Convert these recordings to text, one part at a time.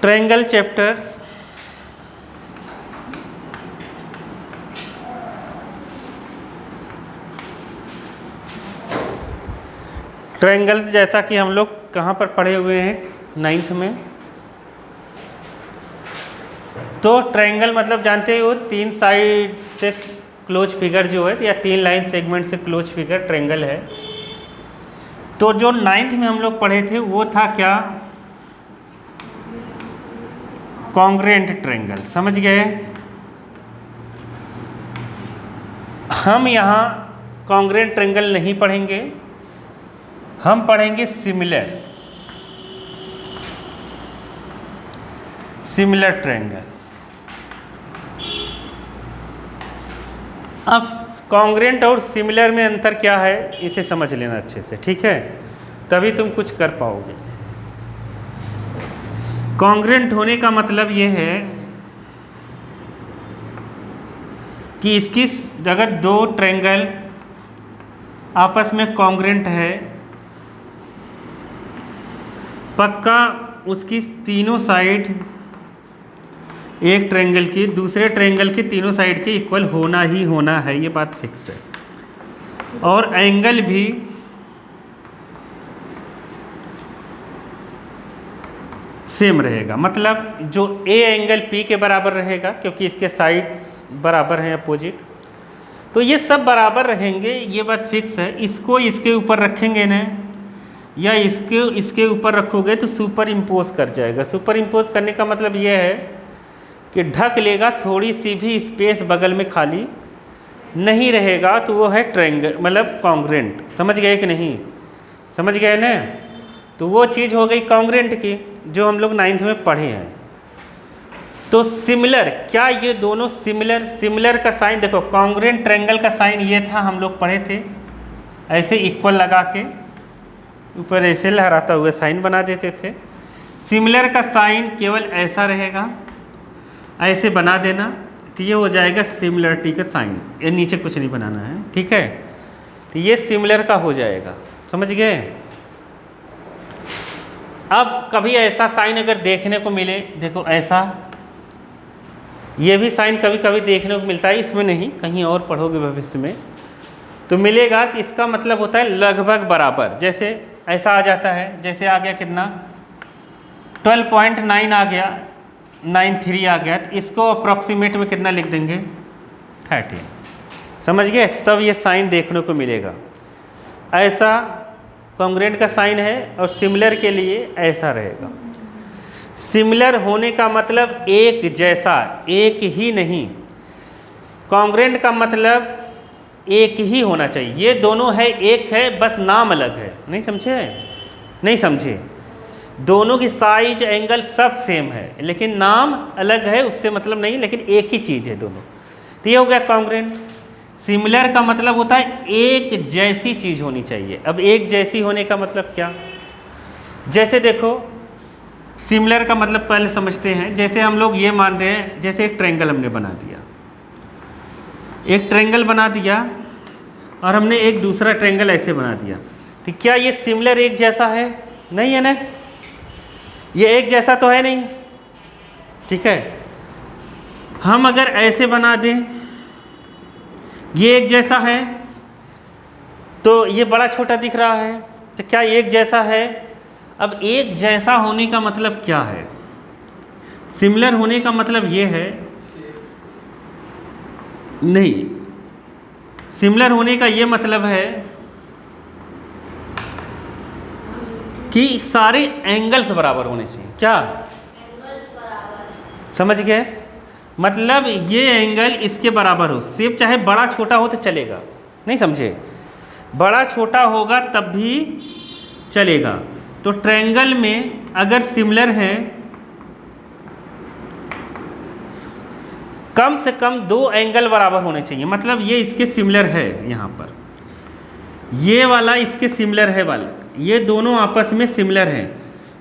Triangle chapter triangle जैसा कि हम लोग कहाँ पर पढ़े हुए हैं 9th में। तो ट्रायंगल मतलब जानते हो 3 साइड से क्लोज फिगर जो है या 3 लाइन सेगमेंट से क्लोज फिगर ट्रायंगल है। तो जो 9th में हम लोग पढ़े थे वो था क्या, कॉन्ग्रुएंट ट्रायंगल। समझ गए। हम यहाँ कॉन्ग्रुएंट ट्रायंगल नहीं पढ़ेंगे, हम पढ़ेंगे सिमिलर ट्रायंगल। अब कॉन्ग्रुएंट और सिमिलर में अंतर क्या है इसे समझ लेना अच्छे से, ठीक है, तभी तुम कुछ कर पाओगे। कॉन्ग्रुएंट होने का मतलब ये है कि इसकी अगर 2 ट्रायंगल आपस में कॉन्ग्रुएंट है, पक्का उसकी तीनों साइड एक ट्रायंगल की दूसरे ट्रायंगल की तीनों साइड के इक्वल होना ही होना है, ये बात फिक्स है। और एंगल भी सेम रहेगा, मतलब जो ए एंगल पी के बराबर रहेगा क्योंकि इसके साइड्स बराबर हैं अपोजिट, तो ये सब बराबर रहेंगे, ये बात फिक्स है। इसको इसके ऊपर रखेंगे ना, या इसके ऊपर रखोगे तो सुपर इम्पोज कर जाएगा। सुपर इम्पोज करने का मतलब ये है कि ढक लेगा, थोड़ी सी भी स्पेस बगल में खाली नहीं रहेगा, तो वो है ट्रायंगल मतलब कॉन्ग्रुएंट। समझ गए कि नहीं, समझ गए ना। तो वो चीज़ हो गई कॉन्ग्रुएंट की जो हम लोग 9th में पढ़े हैं। तो सिमिलर, क्या ये दोनों सिमिलर का साइन देखो, कॉन्ग्रुएंट ट्रायंगल का साइन ये था, हम लोग पढ़े थे, ऐसे इक्वल लगा के ऊपर ऐसे लहराता हुआ साइन बना देते थे। सिमिलर का साइन केवल ऐसा रहेगा, ऐसे बना देना, तो ये हो जाएगा सिमिलरिटी का साइन, ये नीचे कुछ नहीं बनाना है, ठीक है। तो ये सिमिलर का हो जाएगा, समझ गए। अब कभी ऐसा साइन अगर देखने को मिले, देखो ऐसा, ये भी साइन कभी कभी देखने को मिलता है, इसमें नहीं, कहीं और पढ़ोगे भविष्य में तो मिलेगा। तो इसका मतलब होता है लगभग बराबर। जैसे ऐसा आ जाता है, जैसे आ गया कितना 12.9 आ गया, 93 आ गया, तो इसको अप्रॉक्सीमेट में कितना लिख देंगे 30। समझ गए। तब ये साइन देखने को मिलेगा। ऐसा कॉन्ग्रुएंट का साइन है और सिमिलर के लिए ऐसा रहेगा। सिमिलर होने का मतलब एक जैसा, एक ही नहीं। कॉन्ग्रुएंट का मतलब एक ही होना चाहिए। ये दोनों है, एक है, बस नाम अलग है। नहीं समझे, नहीं समझे। दोनों की साइज एंगल सब सेम है, लेकिन नाम अलग है, उससे मतलब नहीं, लेकिन एक ही चीज़ है दोनों। तो ये हो गया कॉन्ग्रुएंट। सिमिलर का मतलब होता है एक जैसी चीज़ होनी चाहिए। अब एक जैसी होने का मतलब क्या, जैसे देखो सिमिलर का मतलब पहले समझते हैं। जैसे हम लोग ये मान रहे हैं, जैसे एक ट्रायंगल हमने बना दिया, एक ट्रायंगल बना दिया और हमने एक दूसरा ट्रायंगल ऐसे बना दिया, तो क्या ये सिमिलर एक जैसा है? नहीं है ना, ये एक जैसा तो है नहीं, ठीक है। हम अगर ऐसे बना दें, ये एक जैसा है, तो ये बड़ा छोटा दिख रहा है, तो क्या एक जैसा है? अब एक जैसा होने का मतलब क्या है? सिमिलर होने का मतलब ये है, नहीं, सिमिलर होने का ये मतलब है कि सारे एंगल्स बराबर होने चाहिए। क्या समझ गए? मतलब ये एंगल इसके बराबर हो, शेप चाहे बड़ा छोटा हो तो चलेगा। नहीं समझे, बड़ा छोटा होगा तब भी चलेगा। तो ट्रायंगल में अगर सिमिलर है, कम से कम 2 एंगल बराबर होने चाहिए। मतलब ये इसके सिमिलर है, यहाँ पर ये वाला इसके सिमिलर है वाला, ये दोनों आपस में सिमिलर हैं,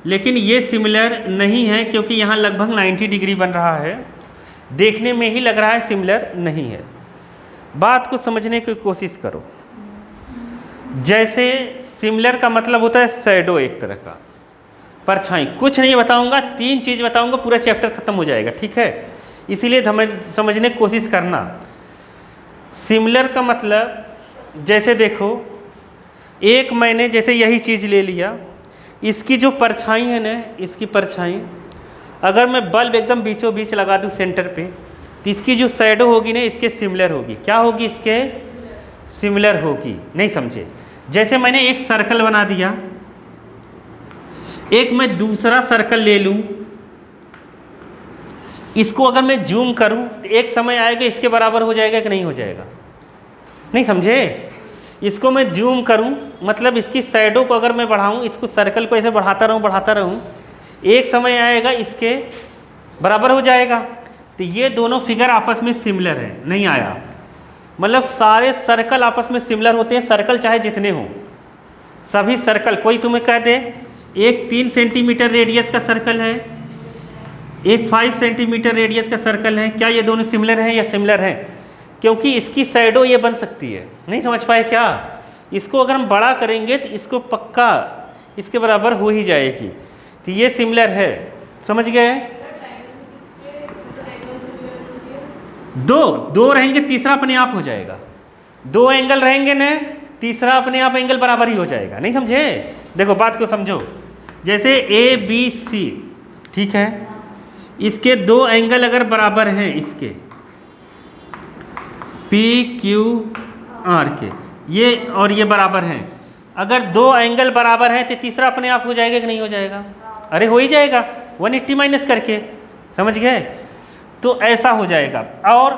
लेकिन ये सिमिलर नहीं है क्योंकि यहाँ लगभग 90 डिग्री बन रहा है, देखने में ही लग रहा है सिमिलर नहीं है। बात को समझने की कोशिश करो। जैसे सिमिलर का मतलब होता है शैडो एक तरह का, परछाई, कुछ नहीं बताऊंगा, 3 चीज़ बताऊंगा, पूरा चैप्टर खत्म हो जाएगा, ठीक है। इसीलिए समझने की कोशिश करना। सिमिलर का मतलब, जैसे देखो, एक मैंने जैसे यही चीज़ ले लिया, इसकी जो परछाई है ना, इसकी परछाई अगर मैं बल्ब एकदम बीचों बीच लगा दूँ सेंटर पे, तो इसकी जो शैडो होगी ना, इसके सिमिलर होगी। क्या होगी? इसके सिमिलर होगी। नहीं समझे? जैसे मैंने एक सर्कल बना दिया, एक मैं दूसरा सर्कल ले लूं, इसको अगर मैं जूम करूं तो एक समय आएगा इसके बराबर हो जाएगा कि नहीं हो जाएगा? नहीं समझे? इसको मैं जूम करूं मतलब इसकी शैडो को अगर मैं बढ़ाऊं, इसको सर्कल को ऐसे बढ़ाता रहूं, एक समय आएगा इसके बराबर हो जाएगा। तो ये दोनों फिगर आपस में सिमिलर है। नहीं आया? मतलब सारे सर्कल आपस में सिमिलर होते हैं, सर्कल चाहे जितने हों, सभी सर्कल। कोई तुम्हें कह दे एक 3 सेंटीमीटर रेडियस का सर्कल है, एक 5 सेंटीमीटर रेडियस का सर्कल है, क्या ये दोनों सिमिलर हैं या सिमिलर हैं? क्योंकि इसकी शैडो ये बन सकती है। नहीं समझ पाए क्या? इसको अगर हम बड़ा करेंगे तो इसको पक्का इसके बराबर हो ही जाएगी। तो ये सिमिलर है। समझ गए? दो रहेंगे, तीसरा अपने आप हो जाएगा। 2 एंगल रहेंगे ना, तीसरा अपने आप एंगल बराबर ही हो जाएगा। नहीं समझे? देखो बात को समझो। जैसे ABC, ठीक है, इसके 2 एंगल अगर बराबर हैं, इसके PQR के, ये और ये बराबर हैं, अगर 2 एंगल बराबर हैं तो तीसरा अपने आप हो जाएगा कि नहीं हो जाएगा? अरे हो ही जाएगा, 180 माइनस करके। समझ गए? तो ऐसा हो जाएगा। और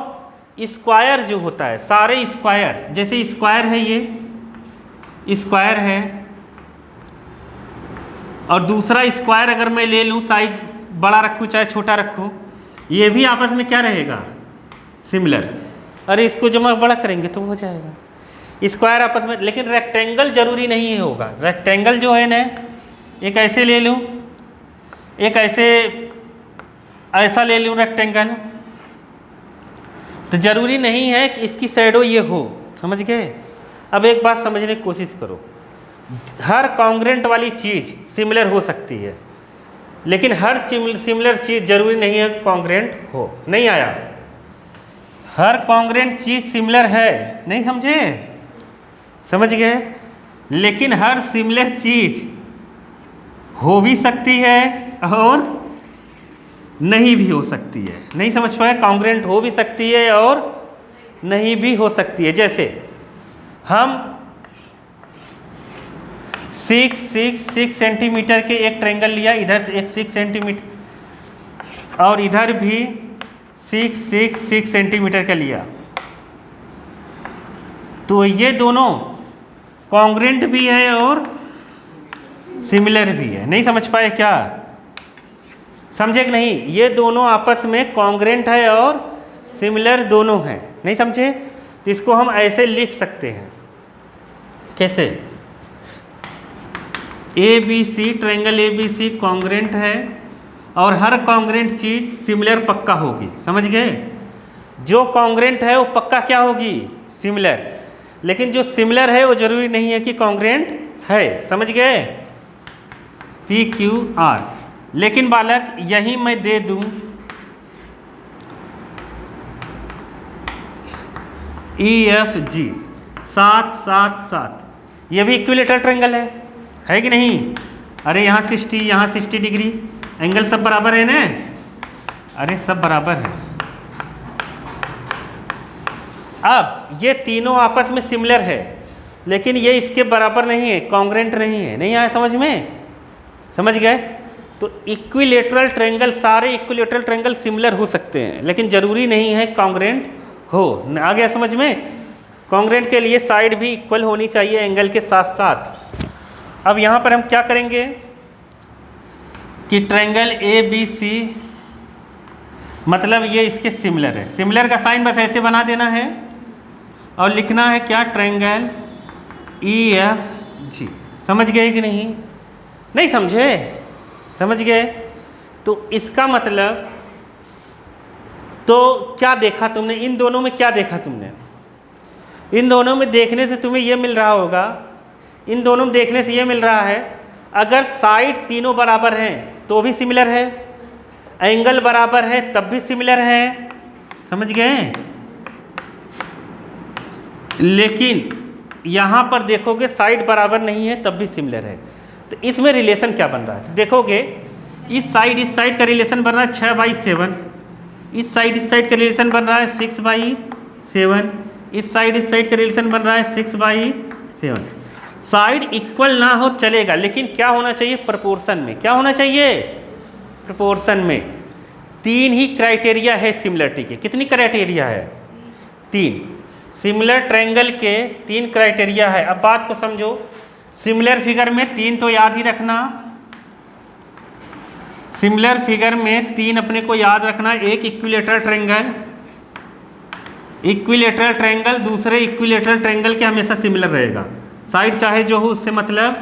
स्क्वायर जो होता है, सारे स्क्वायर, जैसे स्क्वायर है, ये स्क्वायर है, और दूसरा स्क्वायर अगर मैं ले लूँ, साइज बड़ा रखूँ चाहे छोटा रखूँ, ये भी आपस में क्या रहेगा? सिमिलर। अरे इसको जब हम बड़ा करेंगे तो हो जाएगा स्क्वायर आपस में। लेकिन रेक्टेंगल जरूरी नहीं होगा। रेक्टेंगल जो है ना, एक ऐसे ले लूँ, एक ऐसा ले लूँ रेक्टेंगल, तो जरूरी नहीं है कि इसकी शैडो ये हो। समझ गए? अब एक बात समझने की कोशिश करो, हर कॉन्ग्रेंट वाली चीज़ सिमिलर हो सकती है, लेकिन हर सिमिलर चीज़ जरूरी नहीं है कॉन्ग्रेंट हो। नहीं आया? हर कॉन्ग्रेंट चीज़ सिमिलर है। नहीं समझे? समझ गए? लेकिन हर सिमिलर चीज़ हो भी सकती है और नहीं भी हो सकती है। नहीं समझ पाए? कॉन्ग्रेंट हो भी सकती है और नहीं भी हो सकती है। जैसे हम 6 सेंटीमीटर के एक ट्रायंगल लिया, इधर एक 6 सेंटीमीटर और इधर भी 6 सेंटीमीटर का लिया, तो ये दोनों कॉन्ग्रेंट भी है और सिमिलर भी है। नहीं समझ पाए क्या? समझे कि नहीं? ये दोनों आपस में कॉन्ग्रेंट है और सिमिलर दोनों हैं। नहीं समझे? तो इसको हम ऐसे लिख सकते हैं। कैसे? ABC, ट्रायंगल ABC कॉन्ग्रेंट है और हर कॉन्ग्रेंट चीज़ सिमिलर पक्का होगी। समझ गए? जो कॉन्ग्रेंट है वो पक्का क्या होगी? सिमिलर। लेकिन जो सिमिलर है वो जरूरी नहीं है कि कॉन्ग्रेंट है। समझ गए? PQR। लेकिन बालक यही मैं दे दूं EFG 7 7 7, ये भी इक्विलेटरल ट्रायंगल है कि नहीं? अरे यहाँ 60, यहाँ 60 डिग्री, एंगल सब बराबर है ना? अरे सब बराबर है। अब ये तीनों आपस में सिमिलर है, लेकिन ये इसके बराबर नहीं है, कॉन्ग्रेंट नहीं है। नहीं आया समझ में? समझ गए? तो इक्विलेटरल ट्रायंगल, सारे इक्विलेटरल ट्रायंगल सिमिलर हो सकते हैं, लेकिन जरूरी नहीं है कॉन्ग्रेंट हो। आ गया समझ में? कॉन्ग्रेंट के लिए साइड भी इक्वल होनी चाहिए एंगल के साथ साथ। अब यहाँ पर हम क्या करेंगे कि ट्रायंगल ABC, मतलब ये इसके सिमिलर है। सिमिलर का साइन बस ऐसे बना देना है और लिखना है क्या? Triangle EFG। समझ गए कि नहीं? नहीं समझे? समझ गए? तो इसका मतलब, तो क्या देखा तुमने इन दोनों में? क्या देखा तुमने इन दोनों में? देखने से तुम्हें यह मिल रहा होगा, इन दोनों में देखने से यह मिल रहा है अगर साइड तीनों बराबर हैं तो भी सिमिलर है, एंगल बराबर है तब भी सिमिलर है, समझ गए। लेकिन यहाँ पर देखोगे साइड बराबर नहीं है तब भी सिमिलर है, तो इसमें रिलेशन क्या बन रहा है, देखोगे इस साइड का रिलेशन बन रहा है 6/7, इस साइड का रिलेशन बन रहा है 6/7, इस साइड का रिलेशन बन रहा है 6/7। साइड इक्वल ना हो चलेगा, लेकिन क्या होना चाहिए, प्रोपोर्शन में। क्या होना चाहिए, प्रोपोर्शन में। 3 ही क्राइटेरिया है सिमिलरिटी के। कितनी क्राइटेरिया है, 3। सिमिलर ट्रायंगल के 3 क्राइटेरिया है। अब बात को समझो, सिमिलर फिगर में 3 तो याद ही रखना, सिमिलर फिगर में 3 अपने को याद रखना। एक इक्विलेटरल ट्रायंगल दूसरे इक्विलेटरल ट्रायंगल के हमेशा सिमिलर रहेगा, साइड चाहे जो हो उससे मतलब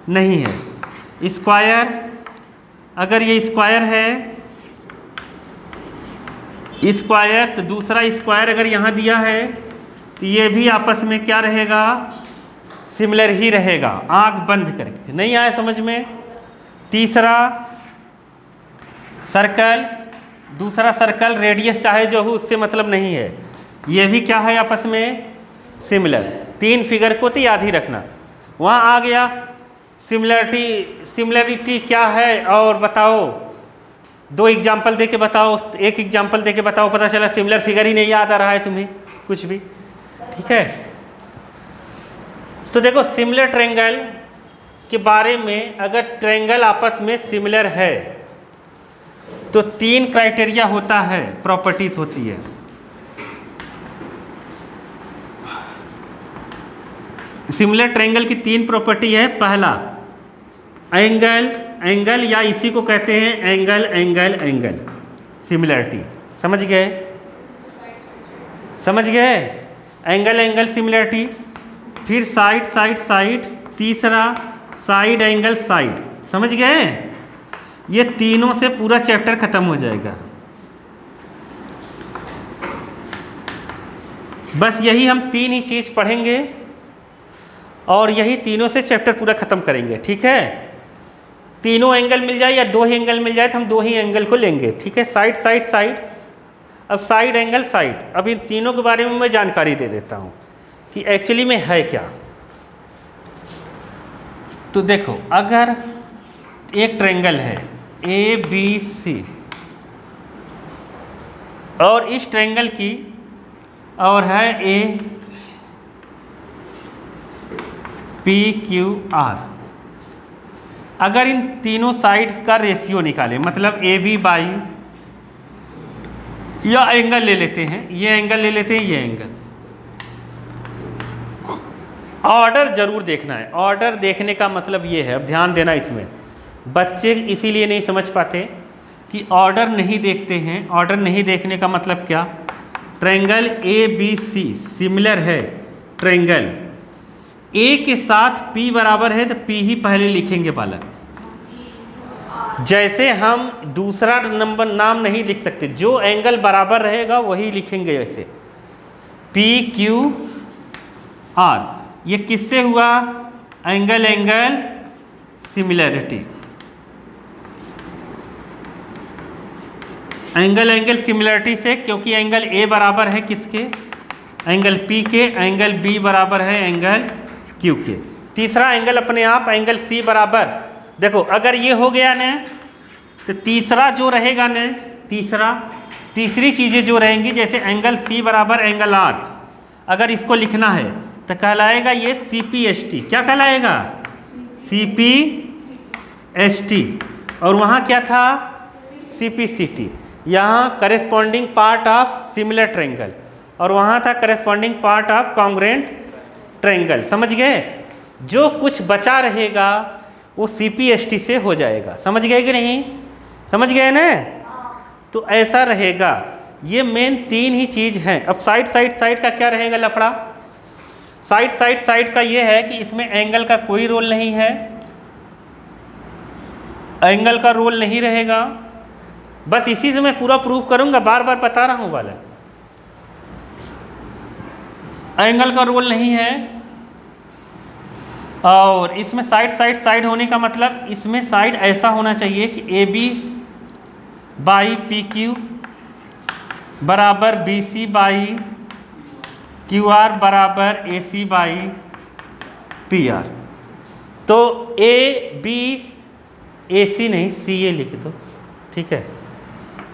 नहीं है। स्क्वायर, अगर ये स्क्वायर है, स्क्वायर, तो दूसरा स्क्वायर अगर यहाँ दिया है तो ये भी आपस में क्या रहेगा, सिमिलर ही रहेगा, आंख बंद करके। नहीं आया समझ में। तीसरा सर्कल, दूसरा सर्कल रेडियस चाहे जो हो उससे मतलब नहीं है, ये भी क्या है, आपस में सिमिलर। 3 फिगर को तो याद ही रखना। वहाँ आ गया सिमिलरिटी क्या है, और बताओ 2 एग्जाम्पल दे के बताओ, एक एग्जाम्पल दे के बताओ, पता चला सिमिलर फिगर ही नहीं याद आ रहा है तुम्हें कुछ भी, ठीक है। तो देखो सिमिलर ट्रायंगल के बारे में, अगर ट्रायंगल आपस में सिमिलर है तो 3 क्राइटेरिया होता है, प्रॉपर्टीज होती है। सिमिलर ट्रायंगल की 3 प्रॉपर्टी है। पहला एंगल, या इसी को कहते हैं एंगल सिमिलरिटी। समझ गए, एंगल सिमिलरिटी। फिर साइड, तीसरा साइड एंगल साइड। समझ गए, ये तीनों से पूरा चैप्टर खत्म हो जाएगा। बस यही हम 3 ही चीज पढ़ेंगे और यही तीनों से चैप्टर पूरा खत्म करेंगे, ठीक है। तीनों एंगल मिल जाए या 2 ही एंगल मिल जाए तो हम 2 ही एंगल को लेंगे, ठीक है। साइड। अब साइड एंगल साइड, अब इन तीनों के बारे में मैं जानकारी दे देता हूँ कि एक्चुअली में है क्या। तो देखो, अगर एक ट्रायंगल है ABC और इस ट्रायंगल की और है PQR, अगर इन तीनों साइड का रेशियो निकालें, मतलब AB बाई, या एंगल ले लेते हैं, ये एंगल ले लेते हैं, ये एंगल। ऑर्डर जरूर देखना है। ऑर्डर देखने का मतलब ये है, अब ध्यान देना इसमें, बच्चे इसीलिए नहीं समझ पाते कि ऑर्डर नहीं देखते हैं। ऑर्डर नहीं देखने का मतलब क्या, ट्रायंगल ABC सिमिलर है, ट्रायंगल A के साथ P बराबर है तो P ही पहले लिखेंगे बालक। जैसे हम दूसरा नंबर नाम नहीं लिख सकते, जो एंगल बराबर रहेगा वही लिखेंगे। वैसे PQR, ये किससे हुआ, एंगल सिमिलरिटी। एंगल सिमिलरिटी से, क्योंकि एंगल A बराबर है किसके, एंगल P के, एंगल B बराबर है एंगल Q के। तीसरा एंगल अपने आप एंगल C बराबर, देखो अगर ये हो गया ना तो तीसरा जो रहेगा ना, तीसरी चीज़ें जो रहेंगी, जैसे एंगल C बराबर एंगल R, अगर इसको लिखना है तो कहलाएगा ये CPST। क्या कहलाएगा, CPST। और वहाँ क्या था, CPCT। यहाँ corresponding part of similar triangle, और वहाँ था corresponding part of congruent triangle. समझ गए, जो कुछ बचा रहेगा वो CPST से हो जाएगा। समझ गए कि नहीं, समझ गए ना। तो ऐसा रहेगा, ये मेन 3 ही चीज़ हैं। अब साइड का क्या रहेगा लफड़ा, साइड का ये है कि इसमें एंगल का कोई रोल नहीं है, एंगल का रोल नहीं रहेगा। बस इसी से मैं पूरा प्रूफ करूंगा, बार बार बता रहा हूं वाला, एंगल का रोल नहीं है और इसमें साइड होने का मतलब इसमें साइड ऐसा होना चाहिए कि A B by P Q बराबर B C by Q R बराबर A C by P R. तो ए बी ए सी नहीं सी ए लिख दो, ठीक है,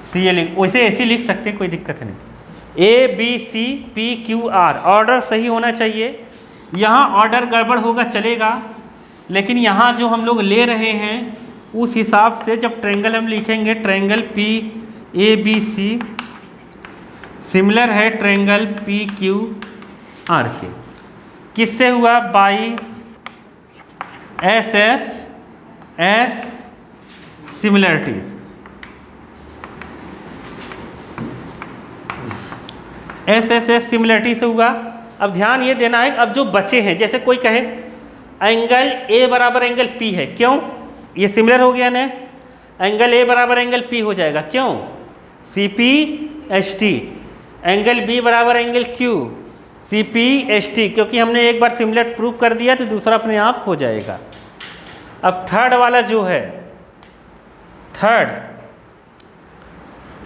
सी ए लिख, वैसे ऐसे लिख सकते हैं, कोई दिक्कत नहीं। A B C P Q R, order सही होना चाहिए। यहाँ ऑर्डर गड़बड़ होगा चलेगा, लेकिन यहाँ जो हम लोग ले रहे हैं उस हिसाब से जब ट्रायंगल हम लिखेंगे, triangle P A B C similar है ट्रायंगल पी क्यू आर के, किससे हुआ, by S S S similarities, S S S similarity से हुआ। अब ध्यान ये देना है, अब जो बचे हैं, जैसे कोई कहे एंगल ए बराबर एंगल पी है, क्यों, ये सिमिलर हो गया ना, एंगल ए बराबर एंगल पी हो जाएगा, क्यों, C P H T. Angle B बराबर angle Q, C P H T, क्योंकि हमने एक बार सिमिलर प्रूव कर दिया तो दूसरा अपने आप हो जाएगा। अब थर्ड वाला जो है, थर्ड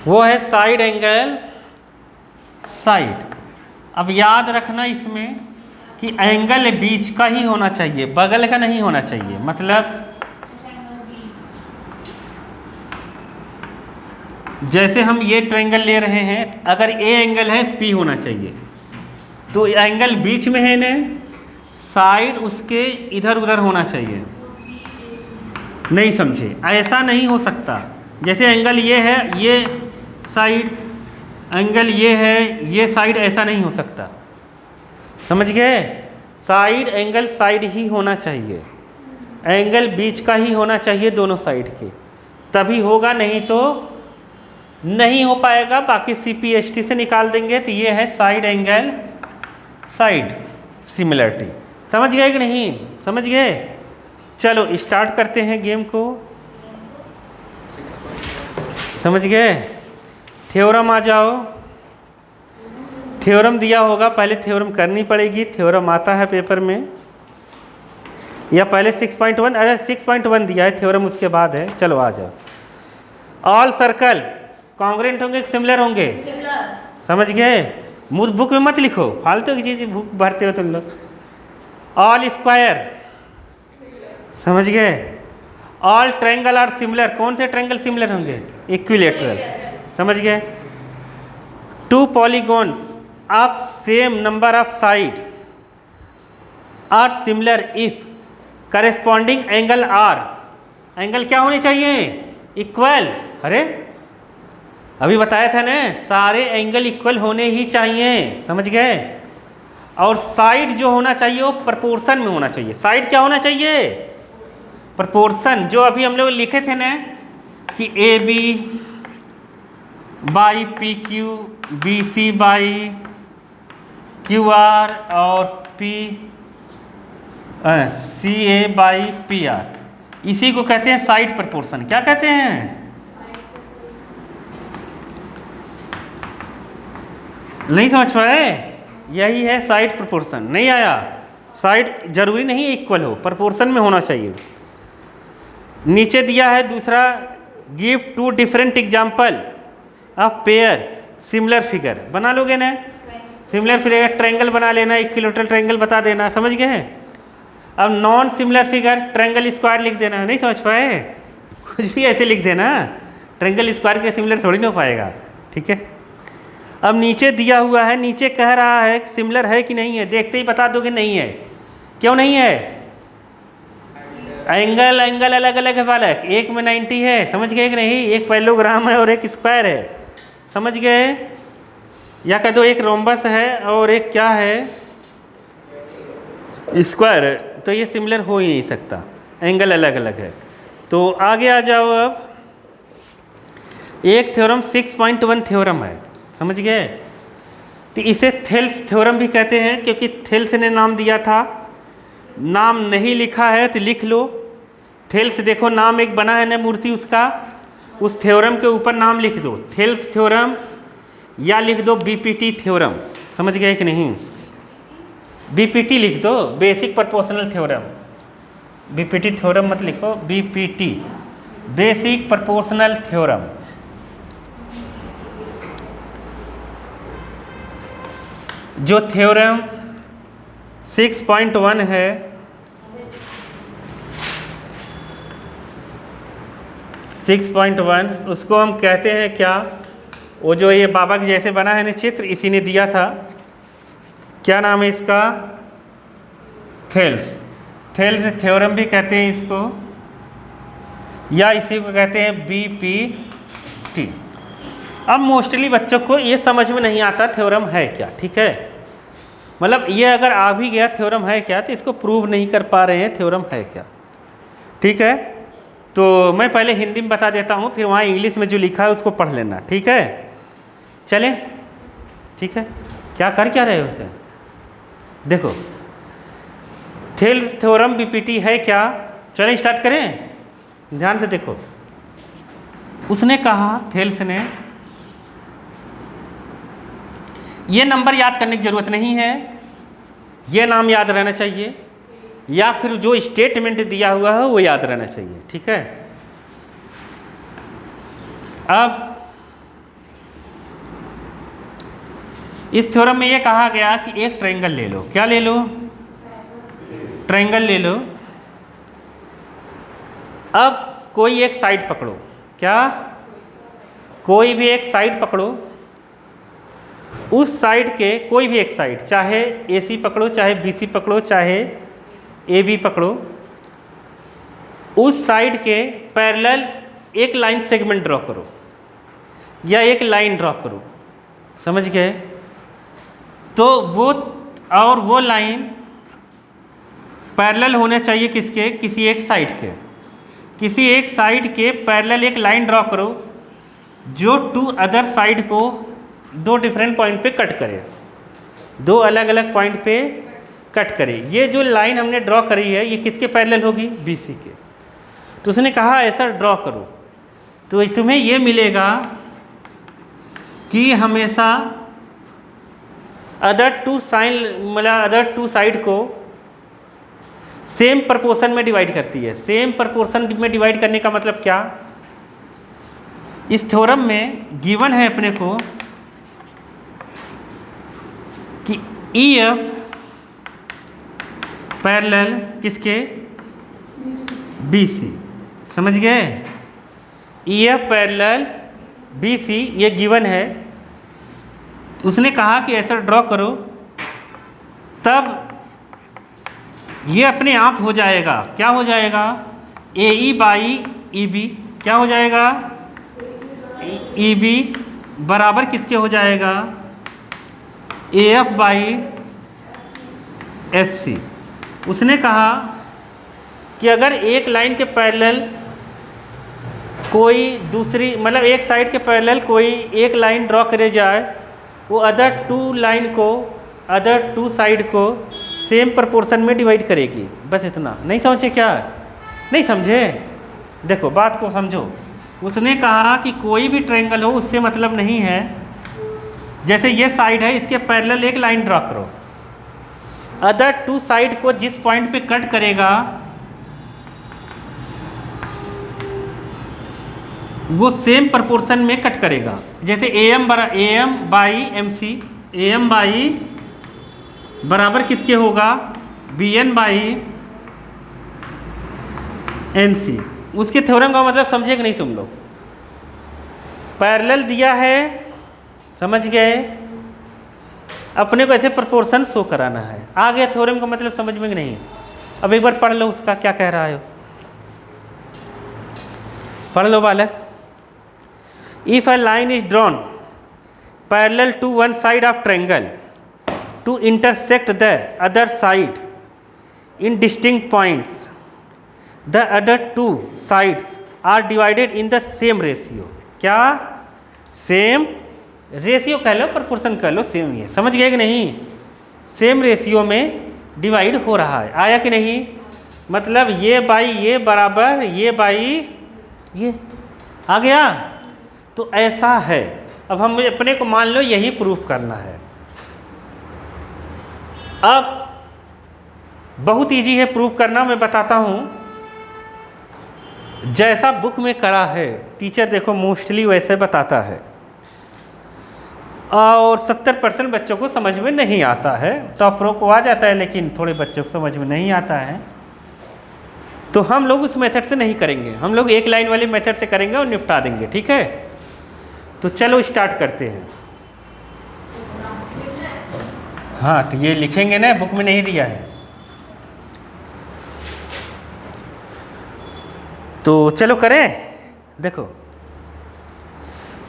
वो है साइड एंगल साइड। अब याद रखना इसमें कि एंगल बीच का ही होना चाहिए, बगल का नहीं होना चाहिए। मतलब जैसे हम ये ट्रायंगल ले रहे हैं, अगर ए एंगल है पी होना चाहिए, तो एंगल बीच में है ना, साइड उसके इधर उधर होना चाहिए। नहीं समझे, ऐसा नहीं हो सकता। जैसे एंगल ये है, ये साइड, एंगल ये है, ये साइड, ऐसा नहीं हो सकता, समझ गए। साइड एंगल साइड ही होना चाहिए, एंगल बीच का ही होना चाहिए दोनों साइड के, तभी होगा, नहीं तो नहीं हो पाएगा। बाकी सी पी एच टी से निकाल देंगे तो ये है साइड एंगल साइड सिमिलरिटी। समझ गए कि नहीं, समझ गए। चलो स्टार्ट करते हैं गेम को, समझ गए। थ्योरम आ जाओ, थ्योरम दिया होगा, पहले थ्योरम करनी पड़ेगी। थ्योरम आता है पेपर में, या पहले 6.1, अरे 6.1 दिया है थ्योरम, उसके बाद है। चलो आ जाओ। ऑल सर्कल कॉन्ग्रुएंट होंगे कि सिमिलर होंगे, समझ गए। बुक में मत लिखो, फालतू की चीज़ बुक भरते हो तुम लोग। ऑल स्क्वायर, समझ गए। ऑल ट्रायंगल आर सिमिलर, कौन से ट्रायंगल सिमिलर होंगे, इक्विलेटरल, समझ गए। Two polygons of same number of side are similar if corresponding angle are, angle क्या होने चाहिए, इक्वल। अरे अभी बताया था ना, सारे एंगल इक्वल होने ही चाहिए, समझ गए। और साइड जो होना चाहिए वो प्रपोर्शन में होना चाहिए। साइड क्या होना चाहिए, प्रपोर्शन। जो अभी हम लोग लिखे थे ना कि A B by P Q, B C by Q R और P C A by P R, इसी को कहते हैं साइड प्रपोर्शन। क्या कहते हैं, नहीं समझ पाए, यही है साइड प्रपोर्शन। नहीं आया, साइड जरूरी नहीं इक्वल हो, प्रपोर्शन में होना चाहिए। नीचे दिया है दूसरा, give two different example of pair similar figure. बना लोगे ना, सिमिलर फिगर ट्रायंगल बना लेना, इक्विलेटरल ट्रायंगल बता देना, समझ गए हैं। अब non similar figure triangle square लिख देना। नहीं समझ पाए, कुछ भी ऐसे लिख देना, ट्रायंगल स्क्वायर के सिमिलर थोड़ी ना हो पाएगा, ठीक है। अब नीचे दिया हुआ है, नीचे कह रहा है सिमिलर है कि नहीं है, देखते ही बता दोगे नहीं है। क्यों नहीं है, एंगल एंगल अलग अलग है बालक, एक में 90 है, समझ गए कि नहीं। एक पैरेललोग्राम है और एक स्क्वायर है, समझ गए। या कह दो एक रोम्बस है और एक क्या है, स्क्वायर है, तो ये सिमिलर हो ही नहीं सकता, एंगल अलग अलग है। तो आगे आ जाओ। अब एक थ्योरम 6.1 थ्योरम है, समझ गए। तो इसे थेल्स थ्योरम भी कहते हैं, क्योंकि थेल्स ने नाम दिया था। नाम नहीं लिखा है तो लिख लो। थेल्स देखो नाम एक बना है ना मूर्ति उसका, उस थ्योरम के ऊपर नाम लिख दो, थेल्स थ्योरम, या लिख दो बीपीटी थ्योरम। समझ गए कि नहीं, बीपीटी लिख दो, basic proportional theorem. BPT theorem मत लिखो, बीपीटी बेसिक प्रोपोर्शनल थ्योरम। जो थ्योरम 6.1 है, 6.1 उसको हम कहते हैं क्या, वो जो ये बाबा के जैसे बना है ना चित्र, इसी ने दिया था। क्या नाम है इसका? थेल्स थ्योरम भी कहते हैं इसको, या इसी को कहते हैं बीपीटी। अब मोस्टली बच्चों को ये समझ में नहीं आता थ्योरम है क्या, ठीक है। मतलब ये अगर आ भी गया थ्योरम है क्या, तो इसको प्रूव नहीं कर पा रहे हैं थ्योरम है क्या, ठीक है। तो मैं पहले हिंदी में बता देता हूँ, फिर वहाँ इंग्लिश में जो लिखा है उसको पढ़ लेना, ठीक है। चलें, ठीक है। क्या रहे होते हैं, देखो थेल्स थ्योरम बीपीटी है क्या। चलें स्टार्ट करें, ध्यान से देखो। उसने कहा, थेल्स ने, ये नंबर याद करने की ज़रूरत नहीं है, ये नाम याद रहना चाहिए, या फिर जो स्टेटमेंट दिया हुआ है वो याद रहना चाहिए, ठीक है। अब इस थ्योरम में ये कहा गया कि एक ट्रायंगल ले लो। क्या ले लो? ट्रायंगल ले लो। अब कोई एक साइड पकड़ो। क्या? कोई भी एक साइड पकड़ो। उस साइड के कोई भी एक साइड, चाहे AC पकड़ो, चाहे BC पकड़ो, चाहे AB पकड़ो, उस साइड के पैरेलल एक लाइन सेगमेंट ड्रॉ करो, या एक लाइन ड्रॉ करो, समझ गए। तो वो लाइन पैरेलल होने चाहिए किसके? किसी एक साइड के। किसी एक साइड के पैरेलल एक लाइन ड्रॉ करो जो टू अदर साइड को दो डिफरेंट पॉइंट पे कट करे, दो अलग अलग पॉइंट पे कट करे। ये जो लाइन हमने ड्रॉ करी है ये किसके पैरेलल होगी? BC के। तो उसने कहा ऐसा ड्रॉ करो, तो तुम्हें ये मिलेगा कि हमेशा अदर टू साइड को सेम प्रपोर्शन में डिवाइड करती है। सेम प्रपोर्शन में डिवाइड करने का मतलब क्या? इस थ्योरम में गिवन है अपने को कि EF पैरेलल किसके? BC, समझ गए। EF पैरेलल BC ये गिवन है। उसने कहा कि ऐसा ड्रॉ करो, तब ये अपने आप हो जाएगा। क्या हो जाएगा? AE by EB। क्या हो जाएगा? EB बराबर किसके हो जाएगा? AF by FC। उसने कहा कि अगर एक लाइन के पैरेलल कोई दूसरी, मतलब एक साइड के पैरेलल कोई एक लाइन ड्रॉ करे जाए, वो अदर टू साइड को सेम प्रपोर्शन में डिवाइड करेगी। बस इतना। नहीं समझे क्या? नहीं समझे? देखो बात को समझो। उसने कहा कि कोई भी ट्रायंगल हो उससे मतलब नहीं है। जैसे ये साइड है, इसके पैरेलल एक लाइन ड्रॉ करो, अदर टू साइड को जिस पॉइंट पे कट करेगा वो सेम प्रपोर्शन में कट करेगा। जैसे AM by MC, AM by बराबर किसके होगा? BN by NC। उसके थ्योरम का मतलब समझे कि नहीं तुम लोग? पैरेलल दिया है, समझ गए, अपने को ऐसे प्रोपोर्शन शो कराना है। आ गया थ्योरम का मतलब समझ में कि नहीं? अब एक बार पढ़ लो उसका क्या कह रहा है, पढ़ लो बालक। If a line is drawn parallel to one side of triangle to intersect the other side in distinct points, the other two sides are divided in the same ratio। क्या? सेम रेशियो कह लो, proportion कह लो, same ही है। समझ गए कि नहीं? Same ratio में divide हो रहा है। आया कि नहीं? मतलब ये बाई ये बराबर ये बाई ये। आ गया? तो ऐसा है। अब हम अपने को मान लो यही प्रूफ करना है। अब बहुत इजी है प्रूफ करना, मैं बताता हूँ। जैसा बुक में करा है टीचर देखो मोस्टली वैसे बताता है, और 70% बच्चों को समझ में नहीं आता है। टॉपरों को आ जाता है लेकिन थोड़े बच्चों को समझ में नहीं आता है। तो हम लोग उस मेथड से नहीं करेंगे, हम लोग एक लाइन वाले मेथड से करेंगे और निपटा देंगे। ठीक है, तो चलो स्टार्ट करते हैं। हाँ तो ये लिखेंगे ना, बुक में नहीं दिया है। तो चलो करें, देखो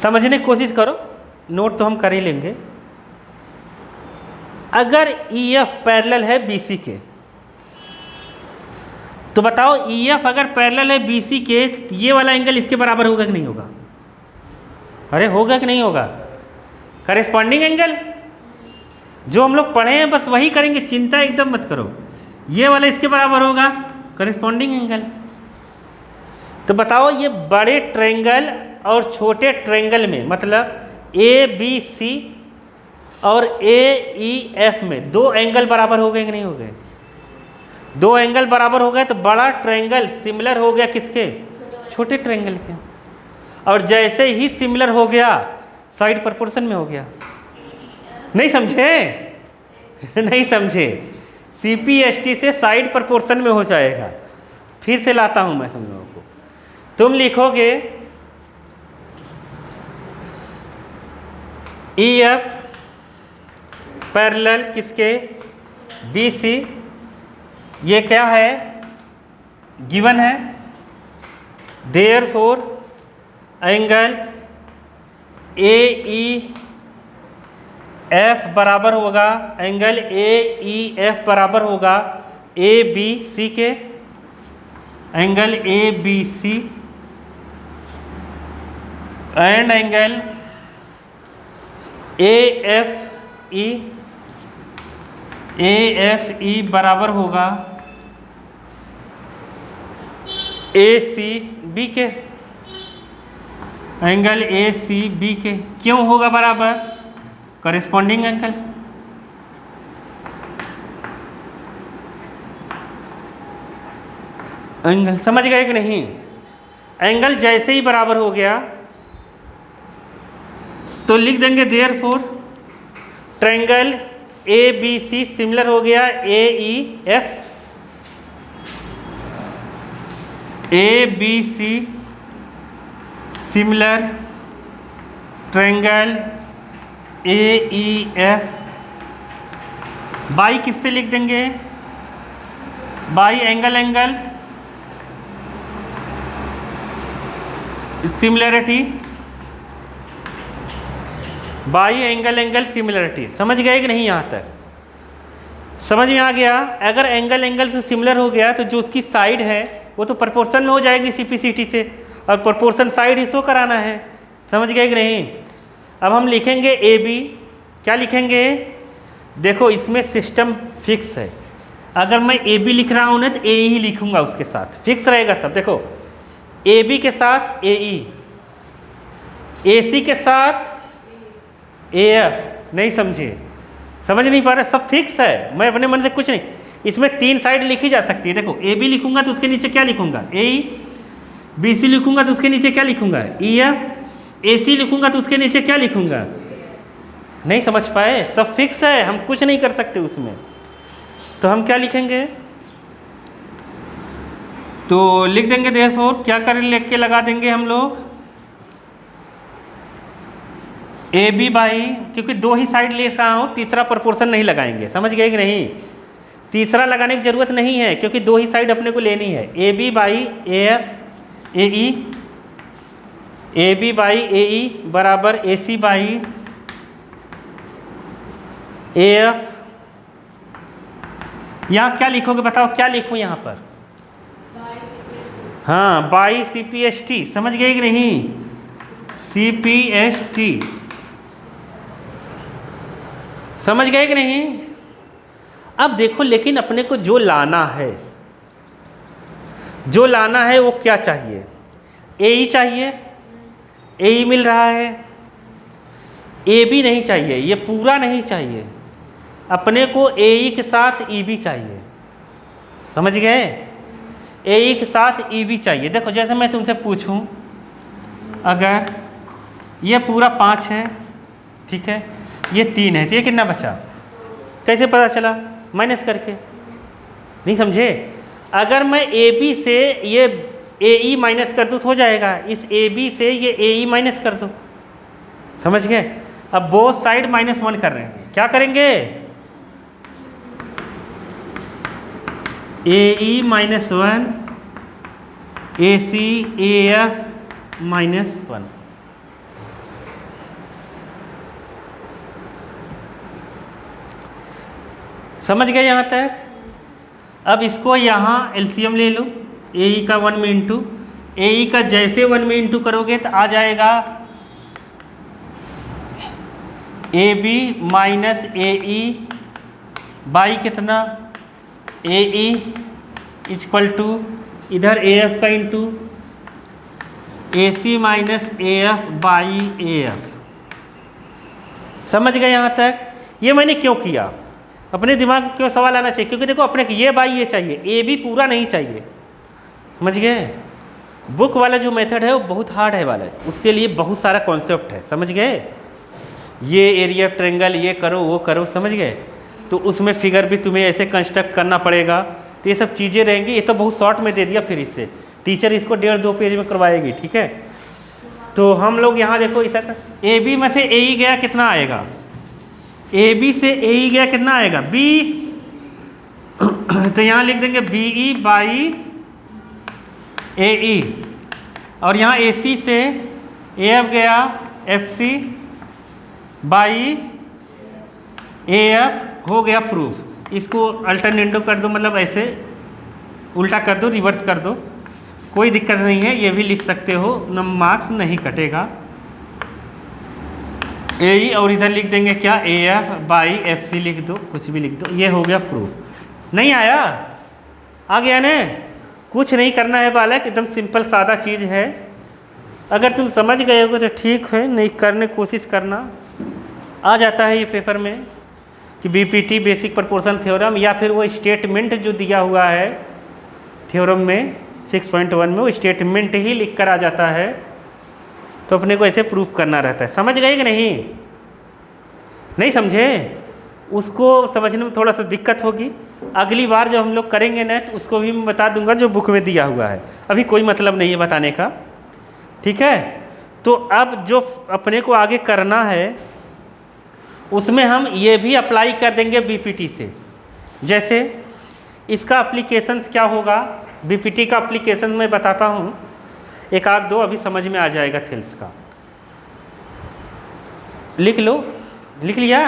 समझने की कोशिश करो, नोट तो हम कर ही लेंगे। अगर EF पैरेलल है BC के, तो बताओ EF अगर पैरेलल है BC के, तो ये वाला एंगल इसके बराबर होगा कि नहीं होगा? अरे होगा कि नहीं होगा? करेस्पॉन्डिंग एंगल जो हम लोग पढ़े हैं बस वही करेंगे, चिंता एकदम मत करो। ये वाला इसके बराबर होगा, करेस्पॉन्डिंग एंगल। तो बताओ ये बड़े ट्रायंगल और छोटे ट्रायंगल में, मतलब ABC और AEF में दो एंगल बराबर हो गए कि नहीं हो गए? दो एंगल बराबर हो गए तो बड़ा ट्रायंगल सिमिलर हो गया किसके? छोटे ट्रायंगल के। और जैसे ही सिमिलर हो गया साइड प्रोपोर्शन में हो गया। नहीं समझे? नहीं समझे? CPST से साइड प्रोपोर्शन में हो जाएगा। फिर से लाता हूं मैं तुम लोगों को। तुम लिखोगे EF पैरेलल किसके? BC। ये क्या है? गिवन है। देयरफॉर एंगल AEF बराबर होगा, एंगल AEF बराबर होगा ABC के, angle ABC and angle AFE बराबर होगा ACB के, एंगल ACB के। क्यों होगा बराबर? Corresponding angle. एंगल समझ गए कि नहीं? एंगल जैसे ही बराबर हो गया तो लिख देंगे देयरफॉर ट्रायंगल ABC सिमिलर हो गया AEF, ABC similar triangle AEF। By किससे लिख देंगे? By angle similarity, by angle similarity. समझ गए कि नहीं? यहाँ तक समझ में आ गया? अगर एंगल से सिमिलर हो गया तो जो उसकी साइड है वो तो प्रोपोर्शन में हो जाएगी CPCT से, और प्रोपोर्शन साइड ही शो कराना है। समझ गए कि नहीं? अब हम लिखेंगे AB। क्या लिखेंगे? देखो इसमें सिस्टम फिक्स है। अगर मैं AB लिख रहा हूँ ना तो AE ही लिखूंगा, उसके साथ फिक्स रहेगा सब। देखो AB के साथ AE, AC के साथ AF। नहीं समझे? समझ नहीं पा रहे? सब फिक्स है, मैं अपने मन से कुछ नहीं। इसमें तीन साइड लिखी जा सकती है। देखो AB लिखूंगा तो उसके नीचे क्या लिखूंगा? AE। BC लिखूंगा तो उसके नीचे क्या लिखूंगा? EF। AC लिखूंगा तो उसके नीचे क्या लिखूंगा? नहीं समझ पाए? सब फिक्स है, हम कुछ नहीं कर सकते उसमें। तो हम क्या लिखेंगे? तो लिख देंगे देयरफॉर, क्या करें, लिख के लगा देंगे हम लोग AB बाई, क्योंकि दो ही साइड लिख रहा हूँ, तीसरा प्रोपोर्शन नहीं लगाएंगे। समझ गए कि नहीं? तीसरा लगाने की जरूरत नहीं है क्योंकि दो ही साइड अपने को लेनी है। AB by AF AE, AB by AE बराबर AC बाई AF। यहाँ क्या लिखोगे बताओ? क्या लिखूँ यहाँ पर? हाँ बाई CPST। समझ गए कि नहीं? CPST समझ गए कि नहीं? अब देखो लेकिन अपने को जो लाना है, जो लाना है वो क्या चाहिए? AE चाहिए, AE मिल रहा है। AB नहीं चाहिए, ये पूरा नहीं चाहिए, अपने को AE के साथ EB चाहिए। समझ गए? ए के साथ ई बी चाहिए। देखो जैसे मैं तुमसे पूछूं, अगर ये पूरा 5 है, ठीक है, ये 3 है, तो ये कितना बचा? कैसे पता चला? माइनस करके। नहीं समझे? अगर मैं ए बी से ये ए ई माइनस कर दूँ तो हो जाएगा, इस ए बी से ये ए ई माइनस कर दो। समझ गए? अब बोथ साइड -1 कर रहे हैं, क्या करेंगे? ए ई -1 ए सी ए एफ -1। समझ गए यहाँ तक? अब इसको यहाँ एलसीएम ले लो, ए ई का 1 में इंटू, ए ई का जैसे 1 में इंटू करोगे तो आ जाएगा A B minus A E by कितना? ए ई इक्वल टू इधर ए एफ का into A C minus A F by A F. समझ गए यहाँ तक? ये मैंने क्यों किया? अपने दिमाग में क्यों सवाल आना चाहिए? क्योंकि देखो अपने को ये बाई ये चाहिए, ए बी पूरा नहीं चाहिए। समझ गए? बुक वाला जो मेथड है वो बहुत हार्ड है वाला, उसके लिए बहुत सारा कॉन्सेप्ट है। समझ गए? ये एरिया ट्रेंगल, ये करो वो करो, समझ गए? तो उसमें फिगर भी तुम्हें ऐसे कंस्ट्रक्ट करना पड़ेगा, तो ये सब चीज़ें रहेंगी। ये तो बहुत शॉर्ट में दे दिया, फिर इससे टीचर इसको 1.5-2 पेज में करवाएगी, ठीक है? तो हम लोग यहाँ देखो ऐसा ए बी में से ए ई गया, कितना आएगा? ए बी से ए ई गया, कितना आएगा? बी। तो यहाँ लिख देंगे बी ई बाई ए ई, और यहाँ ए सी से ए एफ गया, F C by A F हो गया प्रूफ। इसको अल्टरनेटिव कर दो, मतलब ऐसे उल्टा कर दो, रिवर्स कर दो, कोई दिक्कत नहीं है, ये भी लिख सकते हो, मार्क्स नहीं कटेगा। ए ई और इधर लिख देंगे क्या? A F by F C लिख दो, कुछ भी लिख दो, ये हो गया प्रूफ। नहीं आया? आ गया ने? कुछ नहीं करना है बालक, एकदम सिंपल सादा चीज़ है। अगर तुम समझ गए हो तो ठीक है, नहीं करने की कोशिश करना। आ जाता है ये पेपर में कि बीपीटी बेसिक प्रोपोर्शन थ्योरम, या फिर वो स्टेटमेंट जो दिया हुआ है थ्योरम में 6.1 में, वो स्टेटमेंट ही लिख कर आ जाता है, तो अपने को ऐसे प्रूफ करना रहता है। समझ गए कि नहीं? नहीं समझे? उसको समझने में थोड़ा सा दिक्कत होगी। अगली बार जब हम लोग करेंगे ना, तो उसको भी मैं बता दूंगा जो बुक में दिया हुआ है, अभी कोई मतलब नहीं है बताने का, ठीक है? तो अब जो अपने को आगे करना है उसमें हम ये भी अप्लाई कर देंगे बीपीटी से। जैसे इसका एप्लीकेशंस क्या होगा, बीपीटी का एप्लीकेशन मैं बताता हूँ, एक आध दो अभी समझ में आ जाएगा थेल्स का। लिख लो, लिख लिया?